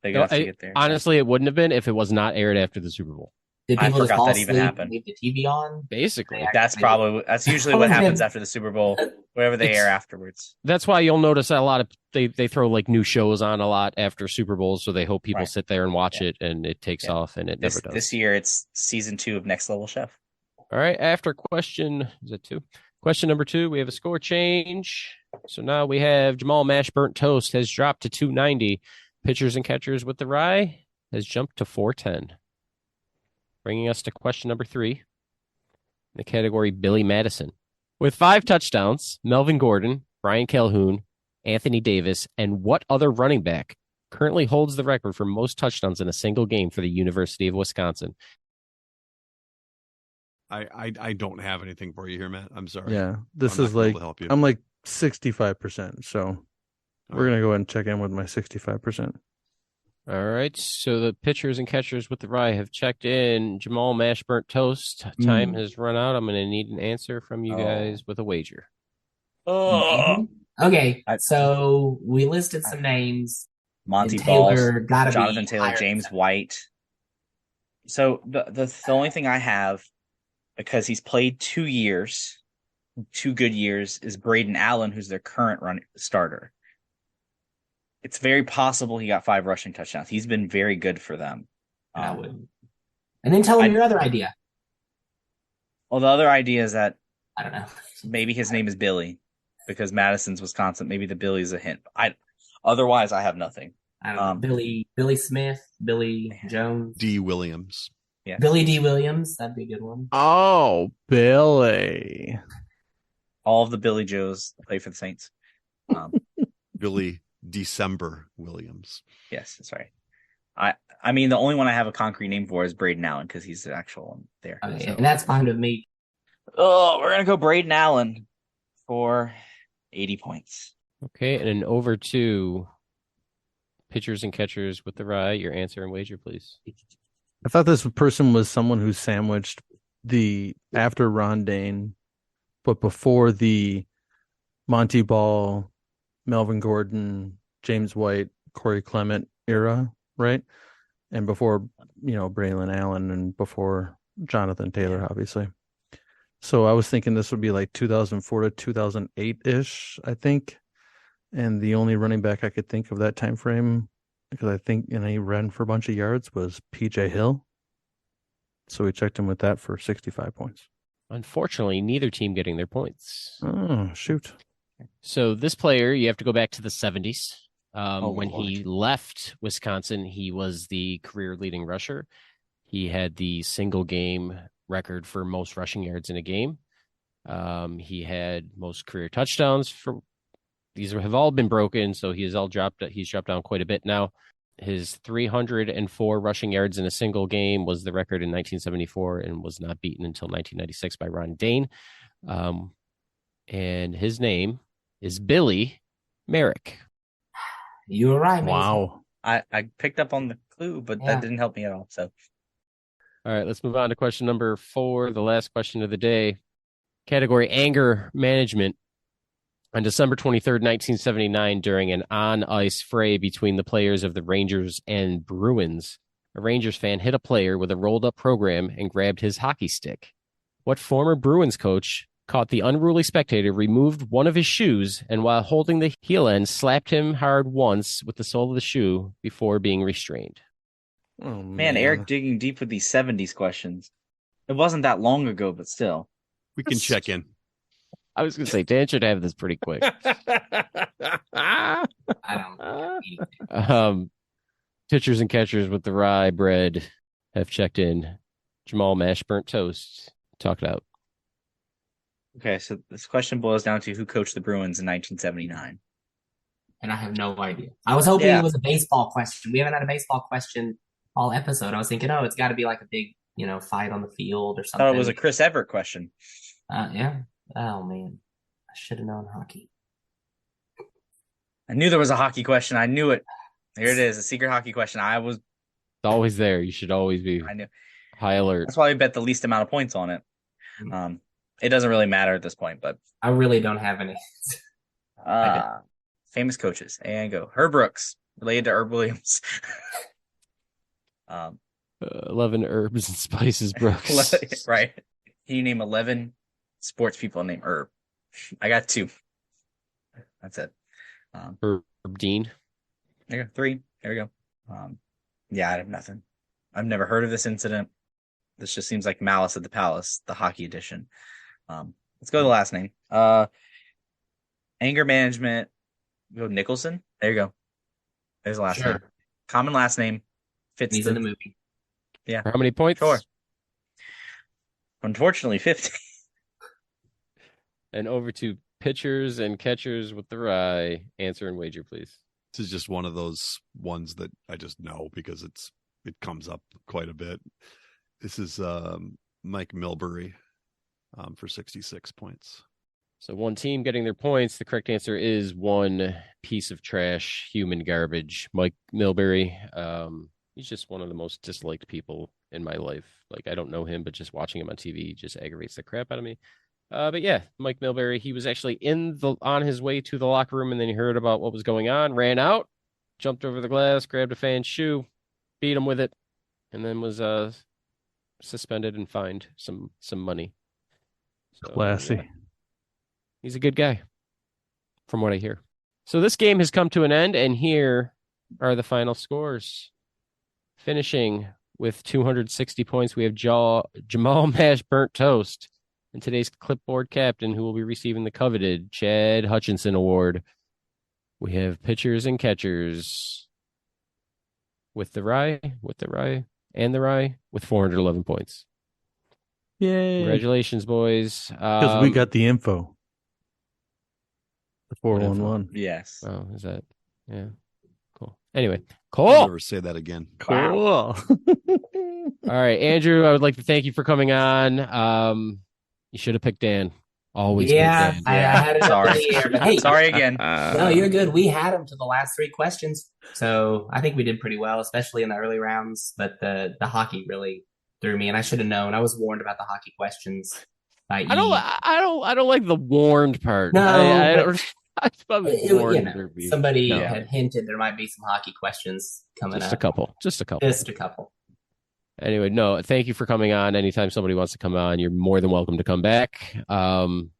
enough to get there. Honestly, it wouldn't have been if it was not aired after the Super Bowl. Did I people just forgot fall that even asleep happened. and leave the TV on? Basically. That's usually what happens after the Super Bowl, whatever they air afterwards. That's why you'll notice a lot of they throw like new shows on a lot after Super Bowls, so they hope people sit there and watch it, and it takes off, and it never does. This year, it's season 2 of Next Level Chef. All right. After question number 2, we have a score change. So now we have Jamal Mash Burnt Toast has dropped to 290. Pitchers and catchers with the rye has jumped to 410. Bringing us to question number 3, in the category Billy Madison. With 5 touchdowns, Melvin Gordon, Brian Calhoun, Anthony Davis, and what other running back currently holds the record for most touchdowns in a single game for the University of Wisconsin? I don't have anything for you here, Matt. I'm sorry. Yeah, this I'm is not gonna be like able to help you. I'm like 65%. So we're gonna go ahead and check in with my 65%. All right. So the pitchers and catchers with the rye have checked in. Jamal Mash Burnt Toast. Time has run out. I'm going to need an answer from you guys with a wager. Oh, Okay, so we listed some names. Monty And Taylor Balls, gotta be Jonathan Taylor, higher James than White. So the only thing I have, because he's played 2 good years, is Braden Allen, who's their current starter. It's very possible he got 5 rushing touchdowns. He's been very good for them. I wouldn't. And then tell him your other idea. Well, the other idea is that I don't know. maybe his name is Billy, because Madison's Wisconsin. Maybe the Billy's a hint. Otherwise, I have nothing. I don't know. Billy Smith, Billy Jones, D. Williams. Yeah. Billy D. Williams. That'd be a good one. Oh, Billy. All of the Billy Joes play for the Saints. Billy December Williams. Yes, that's right. I mean, the only one I have a concrete name for is Braden Allen because he's the actual one there. Okay, So- and that's fine with me. Oh, we're gonna go Braden Allen for 80 points. Okay. And then over to pitchers and catchers with the rye. Your answer and wager, please. I thought this person was someone who sandwiched the after Ron Dane, but before the Monty Ball, Melvin Gordon, James White, Corey Clement era, right? And before, Braylon Allen and before Jonathan Taylor, obviously. So I was thinking this would be like 2004 to 2008-ish, I think. And the only running back I could think of that time frame, because I think he ran for a bunch of yards, was P.J. Hill. So we checked him with that for 65 points. Unfortunately, neither team getting their points. Oh, shoot. So this player, you have to go back to the 70s. When Lord. he left Wisconsin, he was the career leading rusher. He had the single game record for most rushing yards in a game. He had most career touchdowns. These have all been broken, so he's dropped down quite a bit now. His 304 rushing yards in a single game was the record in 1974 and was not beaten until 1996 by Ron Dane. And his name is Billy Merrick. You were right, Mason. Wow. I picked up on the clue, but that didn't help me at all. So All right, let's move on to question number 4, the last question of the day. Category anger management. On December 23rd, 1979, during an on-ice fray between the players of the Rangers and Bruins, a Rangers fan hit a player with a rolled-up program and grabbed his hockey stick. What former Bruins coach caught the unruly spectator, removed one of his shoes, and while holding the heel end, slapped him hard once with the sole of the shoe before being restrained. Oh, Man, Eric digging deep with these 70s questions. It wasn't that long ago, but still. We can check in. I was going to say, Dan should have this pretty quick. I don't. Pitchers and catchers with the rye bread have checked in. Jamal mashed burnt toast. Talk it out. Okay, so this question boils down to who coached the Bruins in 1979. And I have no idea. I was hoping it was a baseball question. We haven't had a baseball question all episode. I was thinking, it's got to be like a big, fight on the field or I something. thought it was a Chris Everett question. Yeah. Oh, man. I should have known hockey. I knew there was a hockey question. I knew it. Here it is, a secret hockey question. It's always there. You should always be I knew. high alert. That's why we bet the least amount of points on it. It doesn't really matter at this point, but I really don't have any. famous coaches. And go. Herb Brooks, related to Herb Williams. 11 herbs and spices, Brooks. Right. Can you name 11 sports people named Herb? I got 2. That's it. Herb Dean. There you go. 3. There we go. Yeah, I have nothing. I've never heard of this incident. This just seems like Malice at the Palace, the hockey edition. Let's go to the last name. Anger management. Go Nicholson. There you go. There's the last name. Common last name. Fits He's in the movie. Yeah. How many points? Sure. Unfortunately, 50. And over to pitchers and catchers with the rye. Answer and wager, please. This is just one of those ones that I just know because it comes up quite a bit. This is Mike Milbury for 66 points. So one team getting their points. The correct answer is one piece of trash, human garbage. Mike Milbury. He's just one of the most disliked people in my life. Like, I don't know him, but just watching him on TV just aggravates the crap out of me. But yeah, Mike Milbury, he was actually on his way to the locker room, and then he heard about what was going on, ran out, jumped over the glass, grabbed a fan's shoe, beat him with it, and then was suspended and fined some money. So, Classy. yeah. He's a good guy, from what I hear. So this game has come to an end, and here are the final scores. Finishing with 260 points, we have Jamal Mash Burnt Toast, and today's clipboard captain, who will be receiving the coveted Chad Hutchinson Award. We have pitchers and catchers with the rye, with 411 points. Yay. Congratulations, boys. Because we got the info. The 411. Yes. Oh, is that? Yeah. Cool. Anyway, I'll cool. never say that again. Cool. All right, Andrew, I would like to thank you for coming on. You should have picked Dan. Always pick Dan. I had it up in the air, but hey, Sorry again. no, you're good. We had him to the last 3 questions, so I think we did pretty well, especially in the early rounds. But the hockey really threw me, and I should have known. I was warned about the hockey questions by I don't like the warned part. No, I but- don't. I probably warned somebody No. had hinted there might be some hockey questions coming Just up. a couple. Just a couple. Anyway, no, thank you for coming on. Anytime somebody wants to come on, you're more than welcome to come back. I'll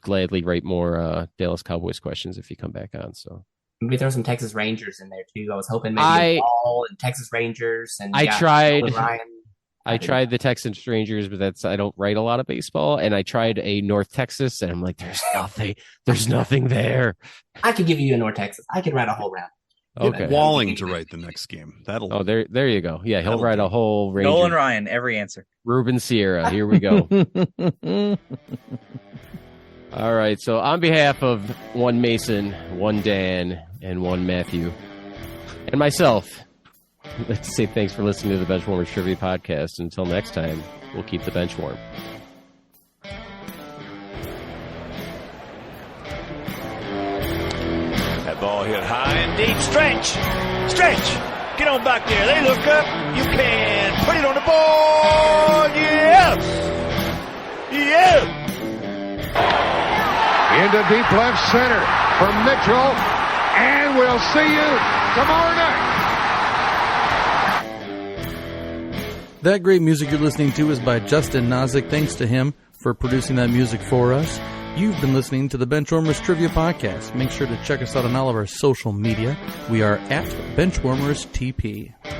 gladly write more Dallas Cowboys questions if you come back on. So Maybe throw some Texas Rangers in there too. I was hoping maybe all and Texas Rangers and I tried. Ryan. I tried the Texas Rangers, but I don't write a lot of baseball. And I tried a North Texas, and I'm like, there's nothing there. I could give you a North Texas. I could write a whole round. Okay. Walling to write the next game. Oh, there you go. Yeah, he'll That'll write do. a whole Ranger. Nolan Ryan, every answer. Ruben Sierra. Here we go. All right. So on behalf of one Mason, one Dan, and one Matthew, and myself, I'd like to say thanks for listening to the Benchwarmers Trivia Podcast. Until next time, we'll keep the bench warm. That ball hit high and deep. Stretch! Get on back there. They look up. You can put it on the board. Yes! Into deep left center for Mitchell. And we'll see you tomorrow night. That great music you're listening to is by Justin Nozick. Thanks to him for producing that music for us. You've been listening to the Benchwarmers Trivia Podcast. Make sure to check us out on all of our social media. We are at BenchwarmersTP.